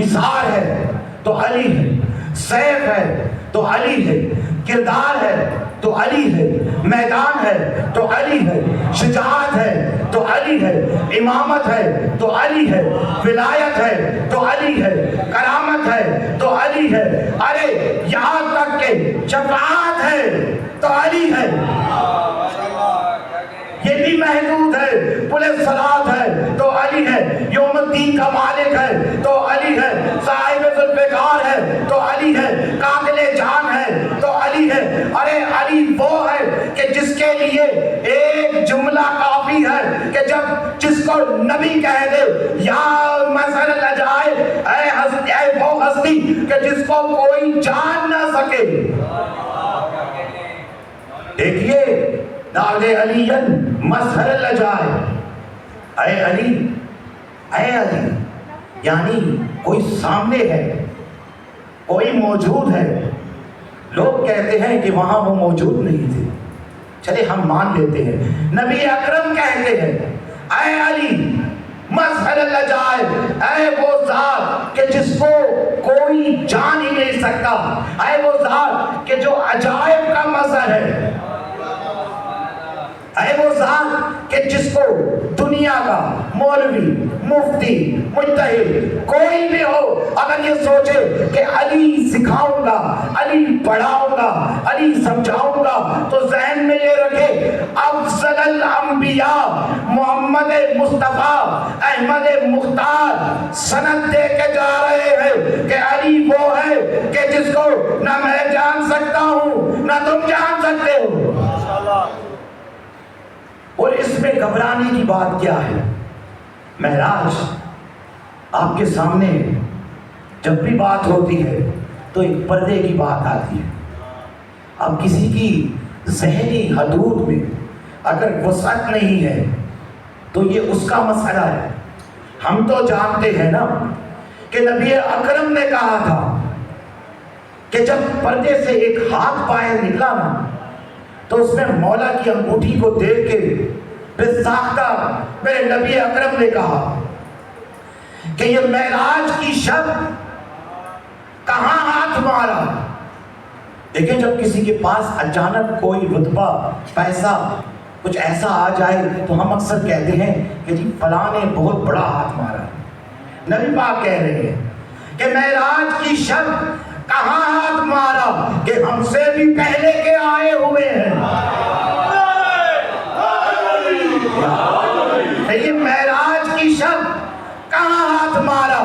اظہار ہے تو علی ہے، سیف ہے تو علی ہے، کردار ہے تو علی ہے، میدان ہے تو علی ہے، شجاعت ہے تو علی ہے، امامت ہے تو علی ہے، ولایت ہے تو علی ہے، کرامت ہے تو علی ہے، ارے یہاں تک کہ شفاعت ہے تو علی ہے، یہ بھی محدود ہے، پولیس صلات ہے تو علی ہے، یوم الدین کا مالک ہے تو علی ہے، صاحب ذوالفقار ہے تو علی ہے، قاتل جان ہے تو علی ہے، ارے علی وہ ہے کہ جس کے لیے ایک جملہ کافی ہے کہ جب جس کو نبی کہہ دے یا مثلا لجائے اے وہ ہستی کہ جس کو کوئی جان نہ سکے۔ دیکھیے نعرہ علی مظہر لجائے، اے علی، اے علی، یعنی کوئی سامنے ہے، کوئی موجود ہے۔ لوگ کہتے ہیں کہ وہاں وہ موجود نہیں تھے، چلے ہم مان لیتے ہیں، نبی اکرم کہتے ہیں اے علی مظہر لجائے، اے وہ ذات کہ جس کو کوئی جان ہی نہیں سکتا، اے وہ ذات کہ جو عجائب کا مظہر ہے، اے وہ ذات کہ جس کو دنیا کا مولوی، مفتی، مجتہد کوئی بھی ہو اگر یہ سوچے کہ علی سکھاؤں گا، علی پڑھاؤں گا، علی سمجھاؤں گا، تو ذہن میں یہ رکھے افضل الانبیاء محمد مصطفیٰ احمد مختار سند دے کے جا رہے ہیں کہ علی وہ ہے کہ جس کو نہ میں جان سکتا ہوں نہ تم جان سکتے ہو۔ اور اس میں گھبرانے کی بات کیا ہے؟ معراج آپ کے سامنے جب بھی بات ہوتی ہے تو ایک پردے کی بات آتی ہے۔ اب کسی کی ذہنی حدود میں اگر وسعت نہیں ہے تو یہ اس کا مسئلہ ہے۔ ہم تو جانتے ہیں نا کہ نبی اکرم نے کہا تھا کہ جب پردے سے ایک ہاتھ باہر نکلا نا تو اس میں مولا کی انگوٹھی کو دیکھ کے بے ساختہ میرے نبی اکرم نے کہا کہ یہ معراج کی شب کہاں ہاتھ مارا۔ دیکھیں جب کسی کے پاس اچانک کوئی رتبہ، پیسہ، کچھ ایسا آ جائے تو ہم اکثر کہتے ہیں کہ جی فلاں نے بہت بڑا ہاتھ مارا۔ نبی پاک کہہ رہے ہیں کہ معراج کی شب کہاں ہاتھ مارا کہ ہم سے بھی پہلے کے آئے ہوئے ہیں۔ یہ معراج کی شب کہاں ہاتھ مارا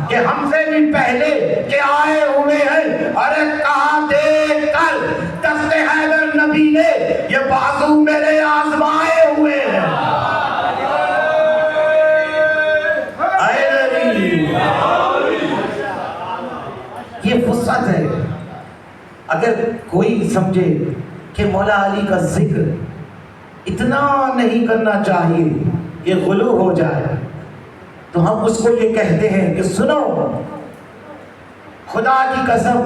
کہ ہم سے بھی پہلے کے آئے ہوئے ہیں۔ ارے کہاں دیکھ کر دست حیدر نبی نے یہ بازو میرے آزمائے ہوئے ہیں۔ یہ وسعت ہے۔ اگر کوئی سمجھے کہ مولا علی کا ذکر اتنا نہیں کرنا چاہیے، یہ غلو ہو جائے، تو ہم اس کو یہ کہتے ہیں کہ سنو، خدا کی قسم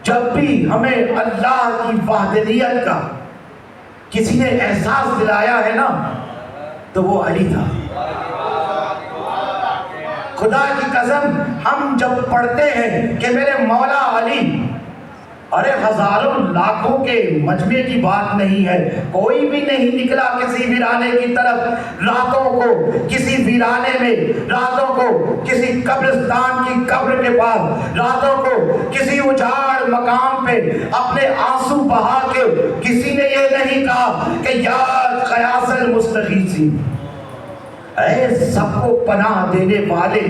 جب بھی ہمیں اللہ کی وحدانیت کا کسی نے احساس دلایا ہے نا تو وہ علی تھا۔ خدا کی قسم ہم جب پڑھتے ہیں کہ میرے مولا علی ارے ہزاروں لاکھوں کے مجمع کی بات نہیں ہے، کوئی بھی نہیں نکلا کسی ویرانے کی طرف، راتوں کو کسی ویرانے میں، راتوں کو کسی قبرستان کی قبر کے پاس، راتوں کو کسی اجاڑ مقام پہ اپنے آنسو بہا کے کسی نے یہ نہیں کہا کہ یا غیاث المستغیثین، اے سب کو پناہ دینے والے،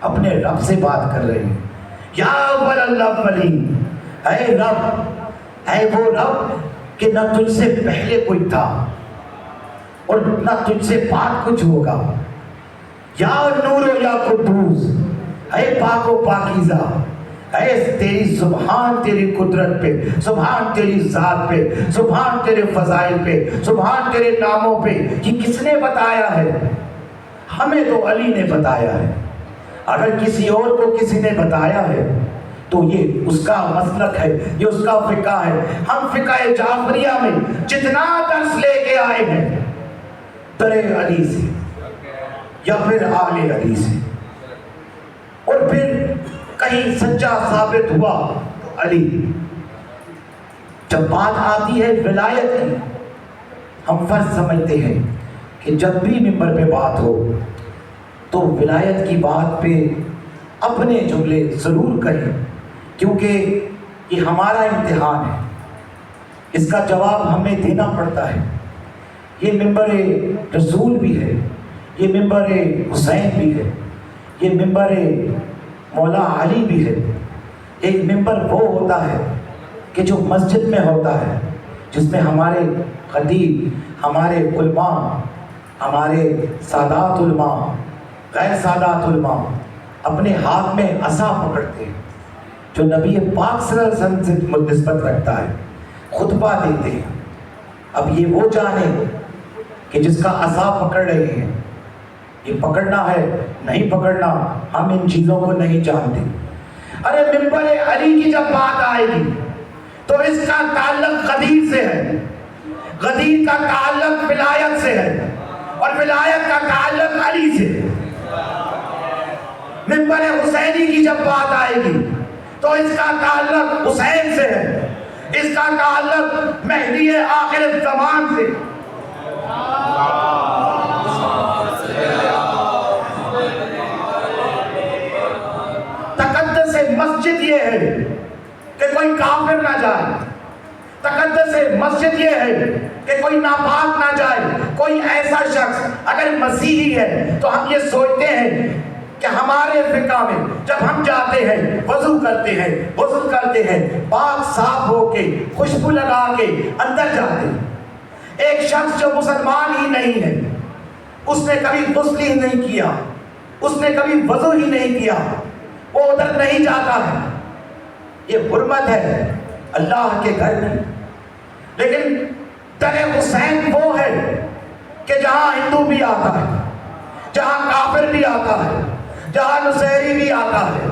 اپنے رب سے بات کر رہے ہیں، یا اول الاولین، اے رب، اے وہ رب کہ نہ تجھ سے پہلے کوئی تھا اور نہ تجھ سے بعد کچھ ہوگا، یا نور و یا قدوس، اے پاک و پاکیزہ، اے تیری سبحان تیری قدرت پہ، سبحان تیری ذات پہ، سبحان تیرے فضائل پہ، سبحان تیرے ناموں پہ۔ یہ کس نے بتایا ہے؟ ہمیں تو علی نے بتایا ہے، اگر کسی اور کو کسی نے بتایا ہے تو یہ اس کا مسلک ہے، یہ اس کا فقہ ہے۔ ہم فقہ جعفریہ میں جتنا درس لے کے آئے ہیں در علی سے یا پھر آل علی سے، اور پھر کہیں سچا ثابت ہوا علی۔ جب بات آتی ہے ولایت کی، ہم فرض سمجھتے ہیں کہ جب بھی ممبر پہ بات ہو تو ولایت کی بات پہ اپنے جملے ضرور کہیں، کیونکہ یہ ہمارا امتحان ہے، اس کا جواب ہمیں دینا پڑتا ہے۔ یہ ممبر رسول بھی ہے، یہ ممبر حسین بھی ہے، یہ ممبر مولا علی بھی ہے۔ ایک ممبر وہ ہوتا ہے کہ جو مسجد میں ہوتا ہے، جس میں ہمارے خطیب، ہمارے علماء، ہمارے سادات علماء، غیر سادات علماء اپنے ہاتھ میں عصا پکڑتے ہیں، جو نبی پاک صلی اللہ علیہ وسلم سے نسبت رکھتا ہے، خطبہ دیتے ہیں۔ اب یہ وہ جانے کہ جس کا عصا پکڑ رہے ہیں، یہ پکڑنا ہے نہیں پکڑنا، ہم ان چیزوں کو نہیں جانتے۔ ارے ممبر علی کی جب بات آئے گی تو اس کا تعلق غدیر سے ہے، غدیر کا تعلق ولایت سے ہے، اور ولایت کا تعلق علی سے ہے۔ ممبر حسینی کی جب بات آئے گی تو اس کا تعلق حسین سے ہے، اس کا تعلق مہدی آخر الزمان سے۔ تقدس مسجد یہ ہے کہ کوئی کافر نہ جائے، تقدس مسجد یہ ہے کہ کوئی ناپاک نہ جائے۔ کوئی ایسا شخص اگر مسیحی ہے تو ہم یہ سوچتے ہیں کہ ہمارے فقہ میں جب ہم جاتے ہیں، وضو کرتے ہیں، غسل کرتے ہیں، پاک صاف ہو کے خوشبو لگا کے اندر جاتے ہیں۔ ایک شخص جو مسلمان ہی نہیں ہے، اس نے کبھی غسل ہی نہیں کیا، اس نے کبھی وضو ہی نہیں کیا، وہ ادھر نہیں جاتا ہے۔ یہ حرمت ہے اللہ کے گھر میں۔ لیکن در حسین وہ ہے کہ جہاں ہندو بھی آتا ہے، جہاں کافر بھی آتا ہے، جہاں نصیری بھی آتا ہے،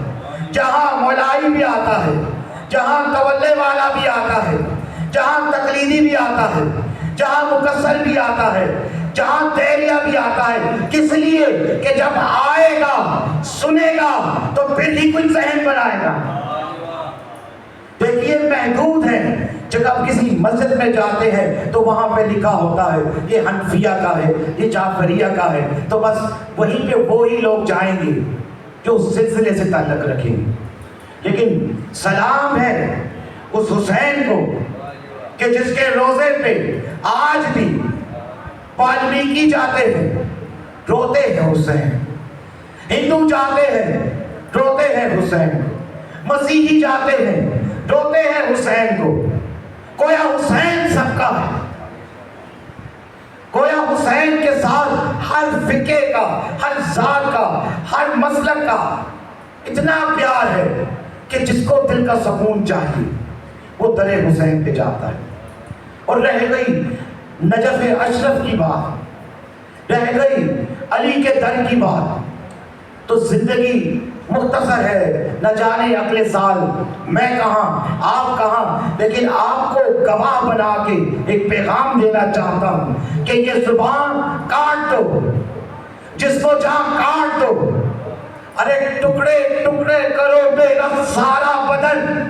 جہاں مولائی بھی آتا ہے، جہاں تولے والا بھی آتا ہے، جہاں تقلیدی بھی آتا ہے، جہاں مکسر بھی آتا ہے، جہاں دیریا بھی آتا ہے۔ کس لیے کہ جب آئے گا، سنے گا تو پھر ہی کچھ ذہن بنائے گا۔ دیکھیے محدود ہے، جب آپ کسی مسجد میں جاتے ہیں تو وہاں پہ لکھا ہوتا ہے یہ حنفیہ کا ہے، یہ جعفریہ کا ہے، تو بس وہیں پہ وہی لوگ جائیں گے جو اس سلسلے سے تعلق رکھیں گے۔ لیکن سلام ہے اس حسین کو کہ جس کے روزے پہ آج بھی والمیکی جاتے ہیں، روتے ہیں حسین، ہندو جاتے ہیں، روتے ہیں حسین، مسیحی جاتے ہیں، روتے ہیں حسین کو۔ گویا حسین سب کا ہے، گویا حسین کے ساتھ ہر فقہ کا، ہر ذات کا، ہر مسلک کا اتنا پیار ہے کہ جس کو دل کا سکون چاہیے وہ در حسین پہ جاتا ہے۔ اور رہ گئی نجف اشرف کی بات، رہ گئی علی کے در کی بات، تو زندگی مختصر ہے، نہ جانے اگلے سال میں کہاں آپ کہاں، لیکن آپ کو گواہ بنا کے ایک پیغام دینا چاہتا ہوں کہ یہ زبان کاٹ دو، جس کو جہاں کاٹ دو، ارے ٹکڑے ٹکڑے کرو میرا سارا بدن،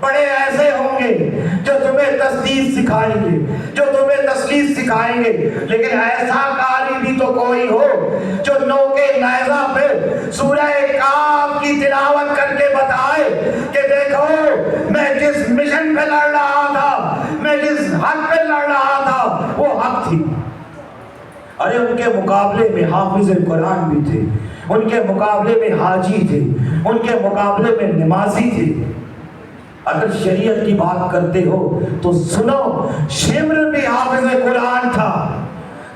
بڑے ایسے ہوں گے جو تمہیں تسلیث سکھائیں گے، جو تمہیں تسلیث سکھائیں گے، لیکن ایسا قاری بھی تو کوئی ہو جو نوکے نیزہ پہ سورہ کاف کی تلاوت کر کے بتائے کہ دیکھو میں جس مشن پہ لڑ رہا تھا، میں جس حق پہ لڑ رہا تھا وہ حق تھی۔ ارے ان کے مقابلے میں حافظ قرآن بھی تھے، ان کے مقابلے میں حاجی تھے، ان کے مقابلے میں نمازی تھے۔ اگر شریعت کی بات کرتے ہو تو سنو، شمر بھی حافظ قرآن تھا۔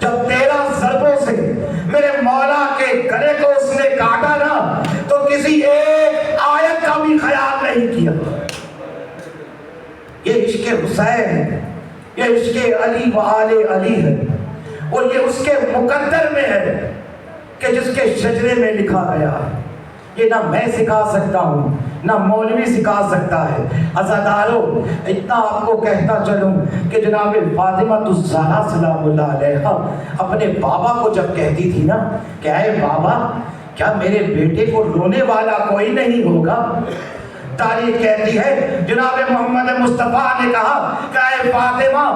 جب 13 ضربوں سے میرے مولا کے گلے کو اس نے کاٹا نا تو کسی ایک آیت کا بھی خیال نہیں کیا۔ یہ عشق حسین ہے، یہ عشق علی و آل علی ہے، اور یہ اس کے مقدر میں ہے کہ جس کے شجرے میں لکھا گیا ہے۔ یہ نہ میں سکھا سکتا ہوں نہ مولوی سکھا سکتا ہے۔ عزادارو، اتنا آپ کو کہتا چلوں کہ جناب فاطمہ الزہرا سلام اللہ علیہا اپنے بابا کو جب کہتی تھی نا کہ اے بابا، کیا میرے بیٹے کو رونے والا کوئی نہیں ہوگا؟ تاریخ کہتی ہے جناب محمد مصطفیٰ نے کہا کہ اے فاطمہ،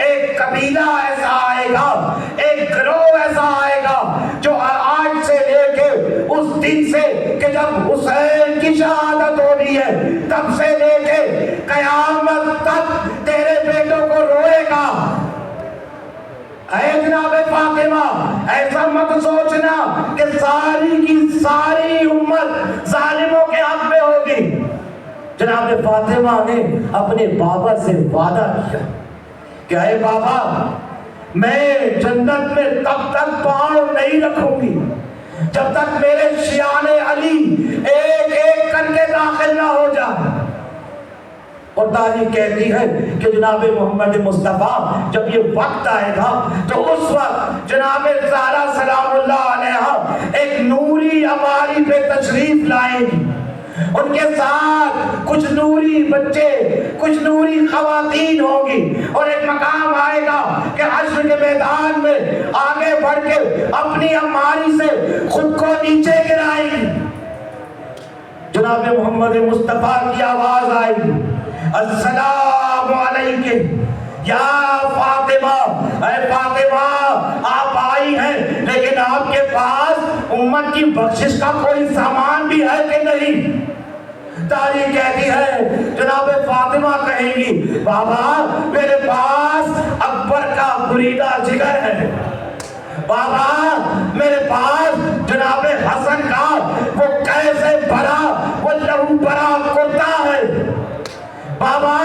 ایک قبیلہ ایسا آئے گا، ایک گروہ ایسا آئے گا جو آج سے لے کے اس دن سے کہ جب حسین کی شہادت ہونی ہے تب سے لے کے قیامت تک تیرے بیٹوں کو روئے گا۔ اے جناب فاطمہ، ایسا مت سوچنا کہ ساری کی ساری امت ظالموں کے حق میں ہوگی۔ جناب فاطمہ نے اپنے بابا سے وعدہ کیا کہ اے بابا، میں جنت میں تب تک پاؤں نہیں رکھوں گی جب تک میرے شیان علی ایک ایک کر کے داخل نہ ہو جائے۔ اور تاریخ کہتی ہے کہ جناب محمد مصطفیٰ جب یہ وقت آئے گا تو اس وقت جناب زہرا سلام اللہ علیہا ایک نوری عماری پہ تشریف لائیں گی۔ ان کے ساتھ کچھ نوری بچے، کچھ نوری خواتین ہوں گی، اور ایک مقام آئے گا کہ حشر کے میدان میں آگے بڑھ کے اپنی عماری سے خود کو نیچے گرائیں گی۔ جناب محمد مصطفیٰ کی آواز آئی، السلام علیکم یا فاطمہ، اے فاطمہ آپ آئی ہیں لیکن آپ کے پاس امت کی بخشش کا کوئی سامان بھی ہے کہ نہیں؟ تاریخ کہتی ہے جناب فاطمہ کہیں گی بابا میرے پاس اکبر کا بریدہ جگر ہے، بابا میرے پاس جناب حسن کا وہ کیسے بھرا وہ لہو بھرا کرتا ہے، بابا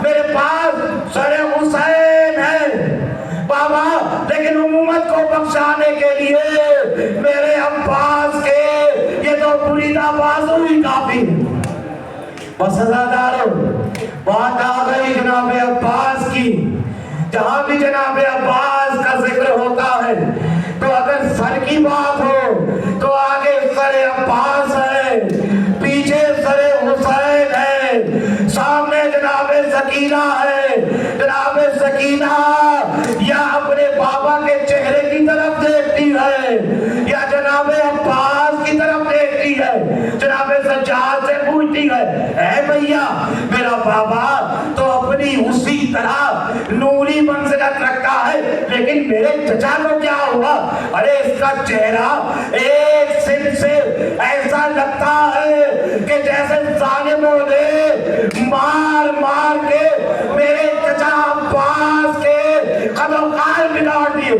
میرے پاس سر حسین ہے، بابا لیکن امت کو بخشانے کے لیے میرے عباس کے یہ تو بریدہ بازو ہی کافی ہے۔ بس عزادارو، بات آ گئی جناب عباس کی۔ جہاں بھی جناب عباس کا ذکر ہوتا ہے تو اگر سر کی بات ہو تو آگے سر عباس ہے، پیچھے سر حسین ہے، سامنے جناب سکینہ ہے۔ جناب سکینہ یا اپنے بابا کے چہرے کی طرف دیکھتی ہے یا جناب عباس کی طرف دیکھتی ہے، جناب سجاد سے پوچھتی ہے اے بھیا میرا بابا تو اپنی اسی طرح نوری منزلت رکھتا ہے لیکن میرے چچا کو کیا ہوا؟ ارے اس کا چہرہ ایک سن سے ایسا لگتا ہے کہ جیسے ظالموں نے مار مار کے میرے چچا عباس کے قدم قال بگاڑ دیے۔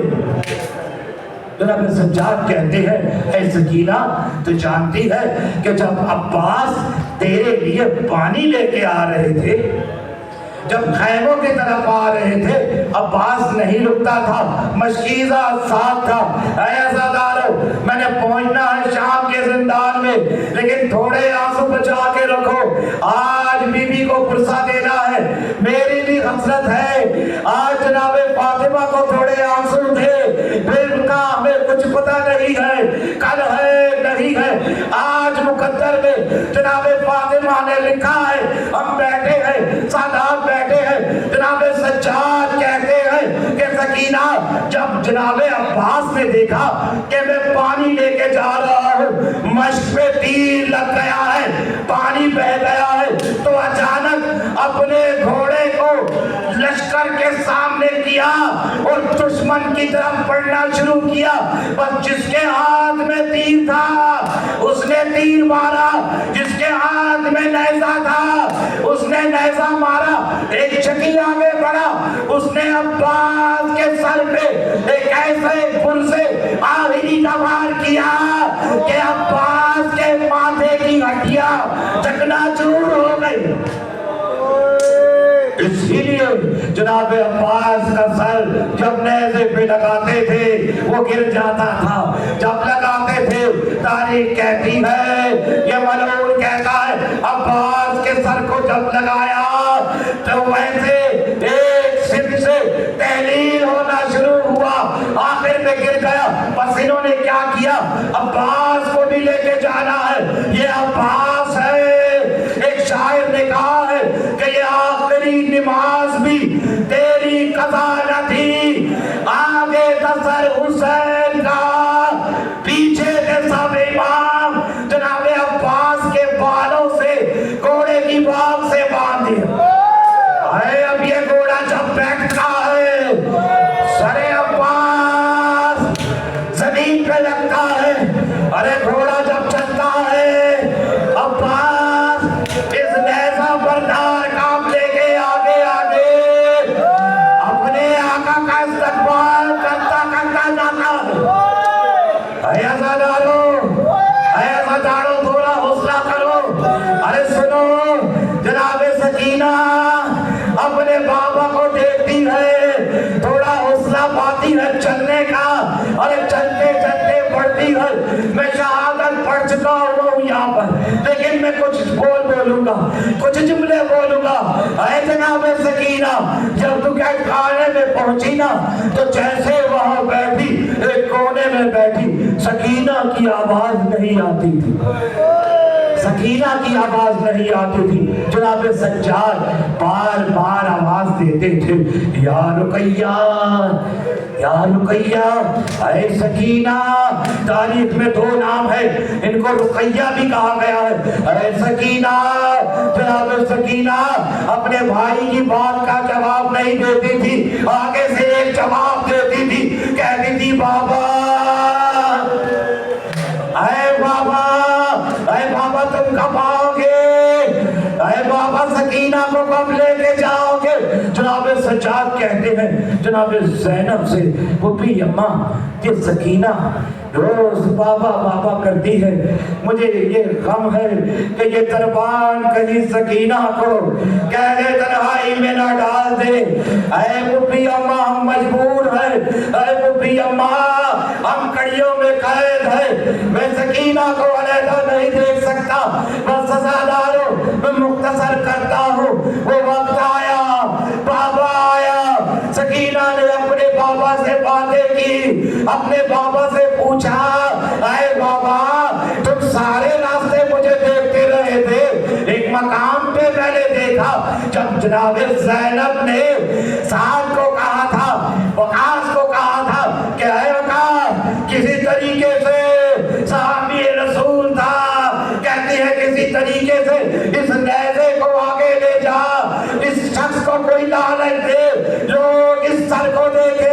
جناب سجاد کہتے ہیں اے سکینہ تو جانتی ہے کہ جب عباس تیرے لیے پانی لے کے آ رہے تھے، جب خیموں کی طرف آ رہے تھے، عباس نہیں رکتا تھا، مشکیزہ ساتھ تھا۔ اے عزادارو، میں نے پہنچنا ہے شام کے زندان میں لیکن تھوڑے آنسو بچا کے رکھو، آج بی بی کو پرسہ دینا ہے، میری بھی حسرت ہے، آج جناب فاطمہ کو تھوڑے آنسو دے، پھر کا ہمیں کچھ پتہ نہیں ہے کل ہے نہیں ہے، آج مقدر میں جناب فاطمہ نے لکھا ہے، ہم بیٹھے ہیں، سادات بیٹھے ہیں۔ جناب سجاد کہتے ہیں کہ سکینہ جب جناب عباس نے دیکھا کہ میں پانی لے کے جا رہا ہوں، مشق پہ تیر لگ گیا ہے، پانی بہ گیا ہے، تو اچانک کیا اور دشمن کی طرف بڑھنا شروع کیا. بس جس کے ہاتھ میں تیر تھا اس نے تیر مارا, جس کے ہاتھ میں نیزہ تھا اس نے نیزہ مارا. ایک چکی آگے بڑھا, اس نے عباس کے سر پہ ایک ایسے پھر سے آخری کا وار کیا کہ عباس کے ماتھے کی ہڈیاں چکناچور ہو گئی. اسی لیے جناب عباس کا سر جب نیزے پہ لگاتے تھے وہ گر جاتا تھا, جب لگاتے تھے. تاریخ کہتی ہے, یہ ملعون کہتا ہے, عباس کے سر کو جب لگایا تو ویسے ایک سر سے تحلیل ہونا شروع ہوا, آخر میں گر گیا. بس انہوں نے کیا کیا, عباس کو بھی لے کے جانا ہے, یہ عباس ہے. ایک شاعر نے کہا ہے کہ یہ آخری نماز بھی تیری قضا نہ تھی, آگے سر حسین کا پیچھے کے سب امام. جناب عباس کے بالوں سے گھوڑے کی باگ سے باندھ دیا. اب یہ گھوڑا جب بیٹھتا ہے سر عباس زمین پہ لگتا ہے. ارے گھوڑا جب چلتا ہے عباس اس نیزہ بردار کام لے کے آگے آگے اپنے آقا کا استقبال کرتا کرتا جاتا ہے. ایسا ڈالو, ایسا ڈالو, تھوڑا حوصلہ کرو. ارے سنو, جناب سکینہ اپنے بابا کو دیکھتی ہے, تھوڑا حوصلہ پاتی ہے چلنے کا. ارے چلتے چلتے پڑھتی ہے, میں شہادت پڑھ چکا ہوں یہاں پر, لیکن میں کچھ بولوں گا, کچھ جملے بولوں گا. اے جناب سکینہ, جب تو قید خانے میں پہنچی نا تو جیسے وہاں بیٹھی ایک کونے میں بیٹھی, سکینہ کی آواز نہیں آتی تھی, سکینہ کی آواز نہیں آتی تھی. جناب سجاد بار بار آواز دیتے تھے, یا رقیہ, یا رقیہ. اے سکینہ, تاریخ میں دو نام ہے, ان کو رقیہ بھی کہا گیا ہے. اے سکینہ, جناب سکینہ اپنے بھائی کی بات کا جواب نہیں دیتی تھی, آگے سے ایک جواب دیتی تھی, کہتی تھی بابا, اے بابا, اے بابا تم کب آؤ گے, اے بابا سکینہ کو کب لے کے جاؤ گے. جناب سجاد کہتے ہیں جناب زینب سے, پھپھی اماں یہ سکینہ روز بابا بابا کرتی ہے, مجھے یہ غم ہے کہ یہ دربان کہیں سکینہ کو گہرے تنہائی میں نہ ڈال دے. اے پھپھی اماں ہم مجبور ہیں, اے پھپھی اماں ہم کڑیوں میں قید ہیں, میں سکینہ کو علیحدہ نہیں دیکھ سکتا. بس سزا دارو, میں مختصر کرتا ہوں. وہ وقت آیا, بابا آیا, سکینہ نے اپنے بابا سے باتیں کی, اپنے بابا سے پوچھا, اے بابا تم سارے راستے مجھے دیکھتے رہے تھے, ایک مقام پہ میں نے دیکھا جب جناب زینب نے سعد کو کہا تھا, وقاص کو کہا تھا کہ اے وقاص کسی طریقے سے صحابی رسول تھا, کہتی ہے کسی طریقے سے اس نیزے کو آگے لے جا, اس شخص کو کوئی لعنت دے, لوگ اس سر کو دیکھے,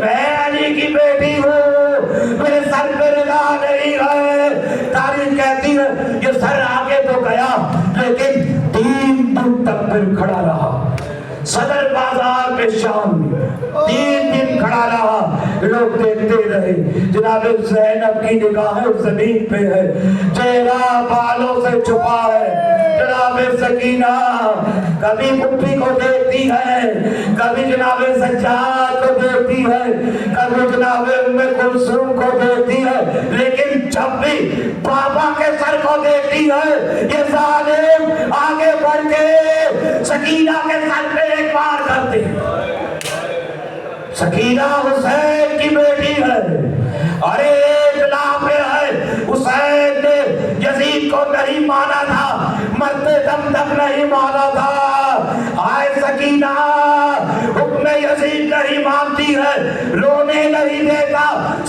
میں علی کی بیٹی ہوں, میرے سر پہ رضا نہیں ہے. تاریخ کہتی ہے یہ سر آگے تو گیا لیکن 3 دن تک پھر کھڑا رہا, صدر بازار پہ شام میں 3 دن کھڑا رہا, لوگ دیکھتے رہے. جناب زینب کی نگاہیں زمین پہ ہے, چہرہ بالوں سے چھپا ہے. جناب سکینہ کبھی پھپھی کو دیکھتی ہے, کبھی جناب سجاد کو دیکھتی ہے, کبھی جناب ام کلثوم کو دیکھتی ہے, لیکن جب بھی بابا کے سر کو دیکھتی ہے یہ ظالم آگے بڑھ کے سکینہ کے سر پہ ایک بار کرتے. سکینہ حسین کی بیٹی ہے, ارے ایک نام ہے, حسین نے یزید کو نہیں مانا تھا, مرتے دم تک نہیں مانا تھا. آئے سکینہ حکم یزید نہیں مانتی ہے, رونے نہیں دیتا.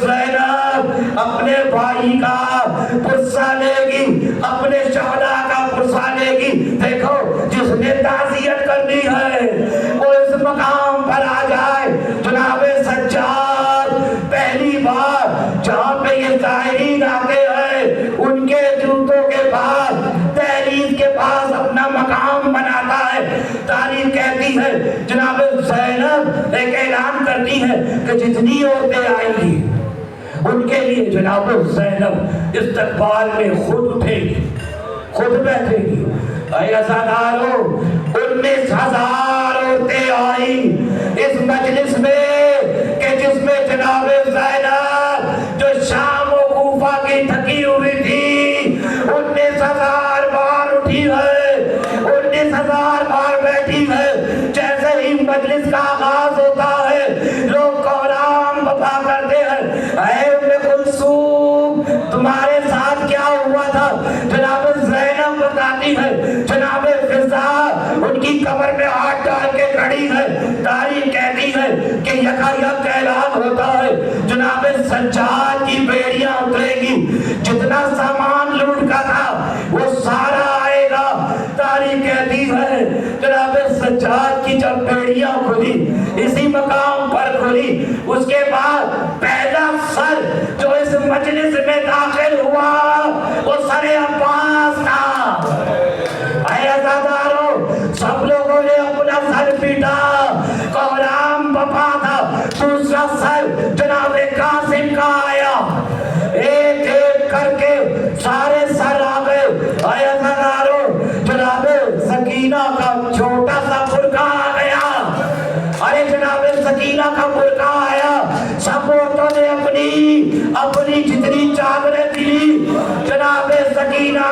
زینب اپنے بھائی کا پرسہ لے گی، اپنے شہداء کا پرسہ لے گی۔ دیکھو جس نے تعزیت کرنی ہے وہ اس مقام پر آ جائے۔ جناب سجاد پہلی بار جہاں پہ یہ زائرین آتے ہیں ان کے جوتوں کے بعد دہلیز کے پاس اپنا مقام بناتا ہے۔ تاریخ کہتی ہے جناب زینب ایک اعلان کرتی ہے کہ جتنی عورتیں آئیں گی ان کے لیے جناب زینب استقبال میں خود اٹھے گی، خود بیٹھے گی۔ اے عزادارو 19,000 عورتیں آئیں اس مجلس میں کہ جس میں جناب زینب جو شام و کوفہ کی تھکی ہوئی تھی 19,000 بار اٹھی ہے، 19,000 بار بیٹھی ہے۔ جیسے ہی مجلس کا آغاز ہوتا ہے لوگ قرآن بپا کرتے ہیں، اے ام کلثوم تمہارے ساتھ کیا ہوا تھا؟ جناب زینب بتاتی ہے، جناب فضا ان کی کمر میں ہاتھ ڈال کے کھڑی ہے۔ تاریخ کہتی ہے کہ یکایک اعلان ہوتا ہے جناب سجاد کی بیڑیاں اترے گی، جتنا سامان لوٹ کا تھا وہ سارا آئے گا۔ تاریخ کہتی ہے جناب سجاد کی جب بیڑیاں کھلی اسی مقام پر کھلی، اس کے بعد پہلا سر جو اس مجلس میں داخل ہوا وہ سر عباس تھا۔ اے عزادارو سب لوگوں نے اپنا سر پیٹا، قرآن بپا تھا۔ دوسرا سر جناب قاسم کا آیا، ایک ایک کر کے سارے سر آ گئے۔ اے عزادارو جناب سکینہ کا چھوٹا سا برقع آ گیا، ارے جناب سکینہ کا برقع آیا۔ سب عورتوں نے اپنی جتنی چادریں تھی، جناب سکینہ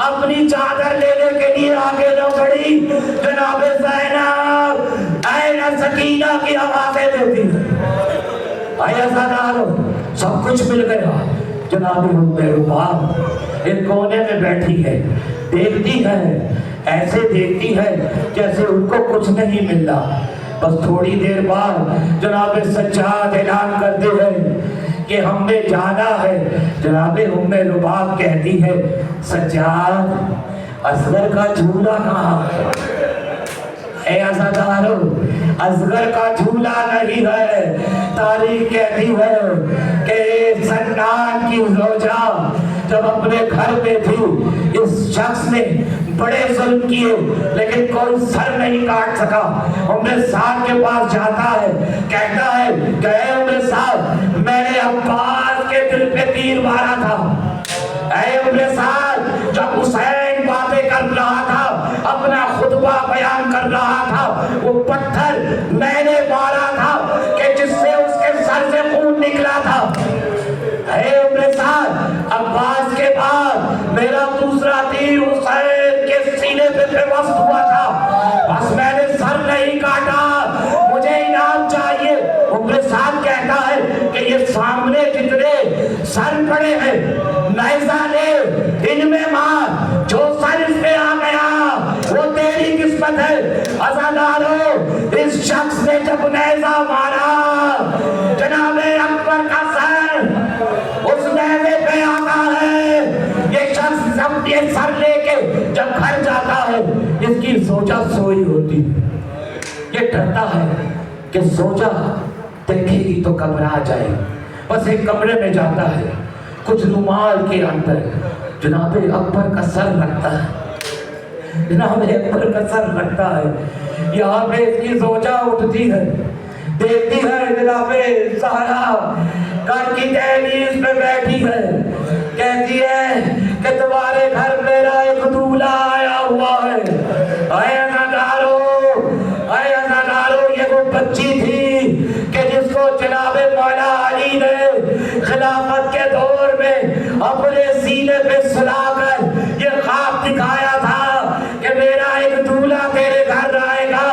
اپنی چادر لینے کے لیے آگے نہ بڑھی۔ جناب زینب اے سکینہ کی آوازیں دیتی، اے عزادارو سب کچھ مل گیا۔ جناب ام رباب ایک کونے میں بیٹھی ہے، دیکھتی ہے، ایسے دیکھتی ہے جیسے ان کو کچھ نہیں ملتا۔ بس تھوڑی دیر بعد جناب سجاد اعلان کرتے ہیں کہ ہم نے جانا ہے۔ جناب ام رباب کہتی ہے سجاد اصغر کا جھولا کہاں ہے؟ اے عزادارو اصغر کا جھولا نہیں ہے۔ تاریخ کہتی ہے کہ سنان کی زوجہ جب اپنے گھر میں تھی اس شخص نے بڑے ظلم کیے لیکن کوئی سر نہیں کاٹ سکا۔ عمر صاحب کے پاس جاتا ہے، کہتا ہے کہ اے عمر صاحب میں نے عباس کے دل پہ تیر مارا تھا۔ اے عمر صاحب جب حسین باتیں کر رہا تھا، اپنا خطبہ بیان کر رہا تھا، وہ پتھر میں نے مارا تھا کہ جس سے اس کے سر سے خون نکلا تھا۔ اے عمر صاحب عباس کے بعد میرا دوسرا تیر حسین کے سینے پہ پیوست ہوا تھا، بس میں نے سر نہیں کاٹا، مجھے انعام چاہیے۔ عمر صاحب کہتا ہے کہ یہ سامنے جتنے سر پڑے ہیں نیزہ لے ان میں مار، جو سر اس پہ آ گیا وہ تیری قسمت ہے۔ عزادارو اس شخص نے جب نیزہ مارا جناب اکبر کا سر اس نیزے پہ آتا ہے۔ یہ شخص جب یہ سر لے کے جب گھر جاتا ہے اس کی زوجہ سوئی ہوتی، یہ ڈرتا ہے کہ زوجہ دیکھے گی تو گھبرا جائے، بس ایک کمرے میں جاتا ہے، کچھ رومال کے اندر جناب اکبر کا سر رکھتا ہے، جناب اکبر کا سر رکھتا ہے۔ یہاں پہ اس کی زوجہ اٹھتی ہے، دیکھتی ہے جناب زہرا گھر کی دہلیز پہ بیٹھی ہے، کہتی ہے کہ تمہارے گھر میرا ایک دولہا آیا ہوا ہے۔ اے عزادارو یہ وہ بچی تھی کہ جس کو جناب مولا علی نے خلافت کے دور میں اپنے سینے پہ سلا کر یہ خواب دکھایا تھا کہ میرا ایک دولہا تیرے گھر آئے گا۔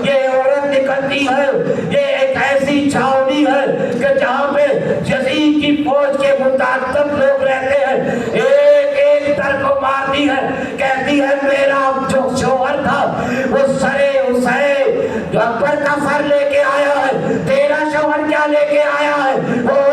یہ عورت نکلتی ہے، یہ ایک ایسی چھاؤنی ہے کہ جہاں پہ یزید کی فوج کے متعدد لوگ رہتے ہیں، ایک ایک در کو مارتی ہے، کہتی ہے میرا جو شوہر تھا وہ سرے حسین جو اکبر کا سر لے کے آیا ہے، تیرا شوہر کیا لے کے آیا ہے؟ وہ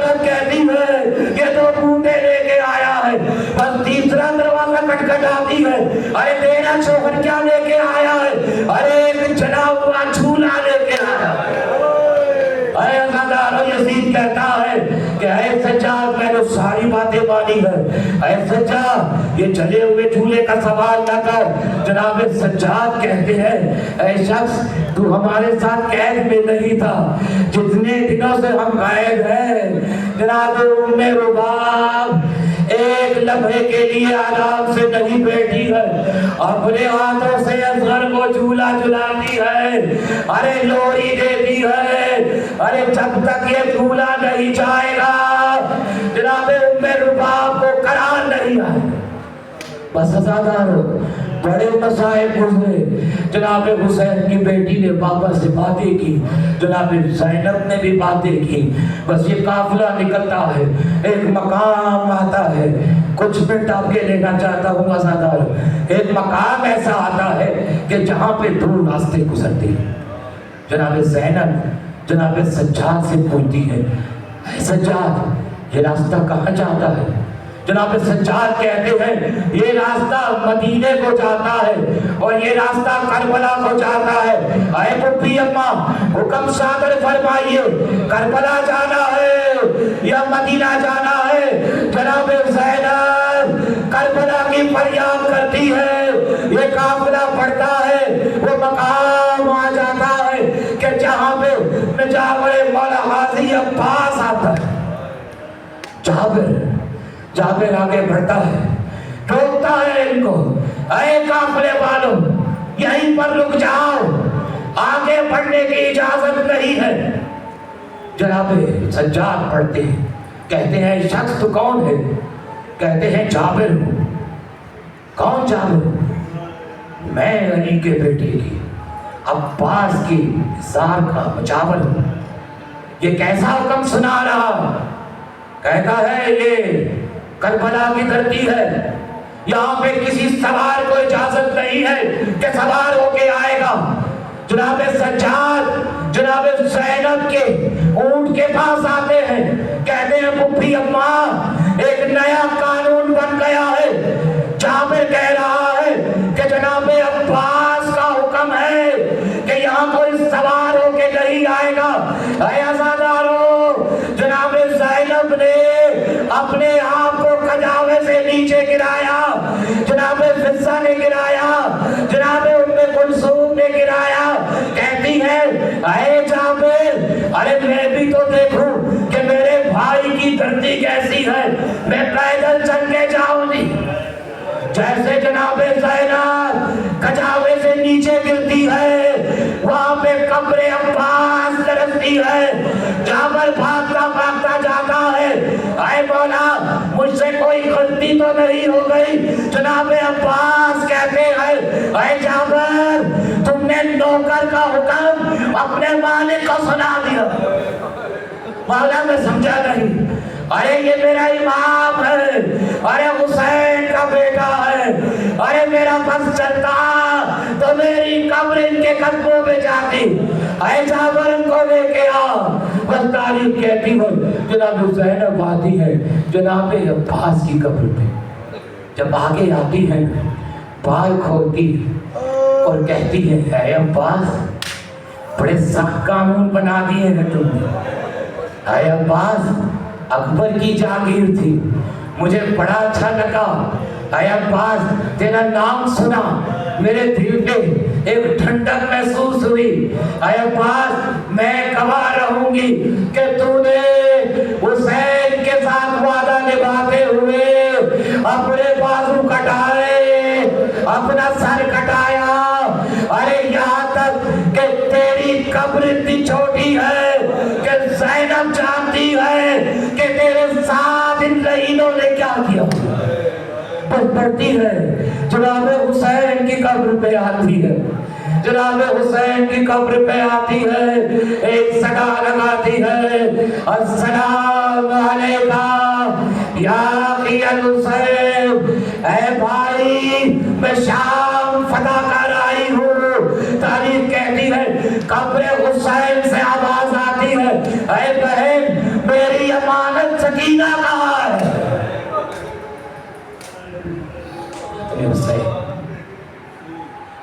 شوہر کیا لے کے آیا ہے؟ ارے ایک چلا ہوا جھولا لے کے آیا ہے۔ اے عزادارو، یزید کہتا ہے کہ اے سجاد میں نے ساری باتیں مانی ہے، اے سجاد یہ چلے ہوئے جھولے کا سوال نہ کر۔ جناب سجاد کہتے ہیں اے شخص تو ہمارے ساتھ قید میں نہیں تھا، جتنے دنوں سے ہم قید ہیں جناب ام رباب ایک لمحے کے لیے آرام سے نہیں بیٹھی ہے، اپنے ہاتھوں سے اصغر کو جھولا جھلاتی ہے، ارے لوری دیتی ہے، ارے جب تک یہ جھولا نہیں جائے گا جناب ام رباب کو قرار نہیں آئے۔ بس عزادارو بڑے مسائب گزرے، جناب حسین کی بیٹی نے بابا سے باتیں کی، جناب زینب نے بھی باتیں کی، بس یہ قافلہ نکلتا ہے، ایک مقام آتا ہے، کچھ منٹ آپ کے لینا چاہتا ہوں عزادارو، ایک مقام ایسا آتا ہے کہ جہاں پہ دو راستے گزرتے ہیں۔ جناب زینب جناب سجاد سے پوچھتی ہے اے سجاد یہ راستہ کہاں جاتا ہے؟ جناب سجاد کہتے ہیں یہ راستہ مدینے کو جاتا ہے اور یہ راستہ کربلا کو جاتا ہے۔ اے پھپھی اماں حکم صادر فرمائیے، کربلا جانا ہے یا مدینہ جانا ہے؟ جناب زینب کربلا کی فریاد کرتی ہے، یہ قافلہ پڑتا ہے، وہ مقام آ جاتا ہے کہ جہاں پہ مجاور مولا حاجی عباس آتا ہے۔ جابر آگے بڑھتا ہے، ٹوکتا ہے ان کو، اے قافلے والوں یہیں پر رک جاؤ، آگے بڑھنے کی اجازت نہیں ہے۔ جناب سجاد پڑھتے ہیں، کہتے ہیں شخص تو کون ہے؟ کہتے ہیں جابر ہوں۔ کون جابر؟ میں علی کے بیٹے کی عباس کی زار کا مجاور ہوں۔ یہ کیسا حکم سنا رہا؟ کہتا ہے یہ کربلا کی دھرتی ہے، یہاں پہ کسی سوار کو اجازت نہیں ہے کہ سوار ہو کے آئے گا۔ جناب سجاد جناب زینب کے اونٹ کے پاس آتے ہیں، کہتے ہیں پھپھی اماں ایک نیا قانون بن گیا ہے، جابر کہہ رہا ہے کہ جناب عباس کا حکم ہے کہ یہاں کوئی سوار ہو کے نہیں آئے گا۔ اے عزادارو جناب زینب نے اپنے آپ کو کجاوے سے نیچے گرایا، جناب فضہ نے گرایا، جناب ام کلثوم نے گرایا، کہتی ہے اے جابر ارے میں بھی تو دیکھوں کہ میرے بھائی کی دھرتی کیسی ہے، میں پیدل چل کے جاؤں گی۔ جیسے جناب زینب کجاوے سے نیچے گرتی ہے، وہاں پہ قبر عباس لرزتی ہے، جابر بھاگتا بھاگتا جاتا ہے، اے مولا مجھ سے کوئی غلطی تو نہیں ہو گئی؟ جناب عباس کہتے ہیں اے جابر تم نے نوکر کا حکم اپنے مالک کو سنا دیا۔ مولا میں سمجھا نہیں، ارے یہ میرا امام ہے، ارے حسین کا بیٹا ہے، ارے میرا بس چلتا تو میری قبر ان کے قدموں میں جاتی، اے جابر ان کو لے کے آ۔ بس تاریخ کہتی ہو جناب زینب آتی ہے جناب عباس کی قبر پہ، جب آگے آتی ہے بال کھولتی اور کہتی ہے اے عباس بڑے سخت قانون بنا دیے ہیں تم نے۔ اے عباس اکبر کی جاگیر تھی، مجھے بڑا اچھا لگا، اے عباس تیرا نام سنا میرے دل پہ ایک ٹھنڈک محسوس ہوئی، اے عباس میں گواہ رہوں گی کہ تو نے حسین کے ساتھ وعدہ نبھاتے ہوئے اپنے بازو کٹائے، اپنا سر کٹایا، ارے یہاں تک کہ تیری قبر اتنی چھوٹی ہے کہ زینب جانتی ہے کہ تیرے ساتھ ان لعینوں نے کیا کیا۔ پڑھتی ہے جناب حسین کی قبر پہ آتی ہے، جناب حسین کی قبر پہ آتی ہے، ایک صدا لگاتی ہے السلام علیکہ یا اخی الحسین، اے بھائی میں شام فتح کر آئی ہوں۔ تاریخ کہتی ہے قبر حسین سے آواز آتی ہے اے بہن میری امانت سکینہ کہاں ہے؟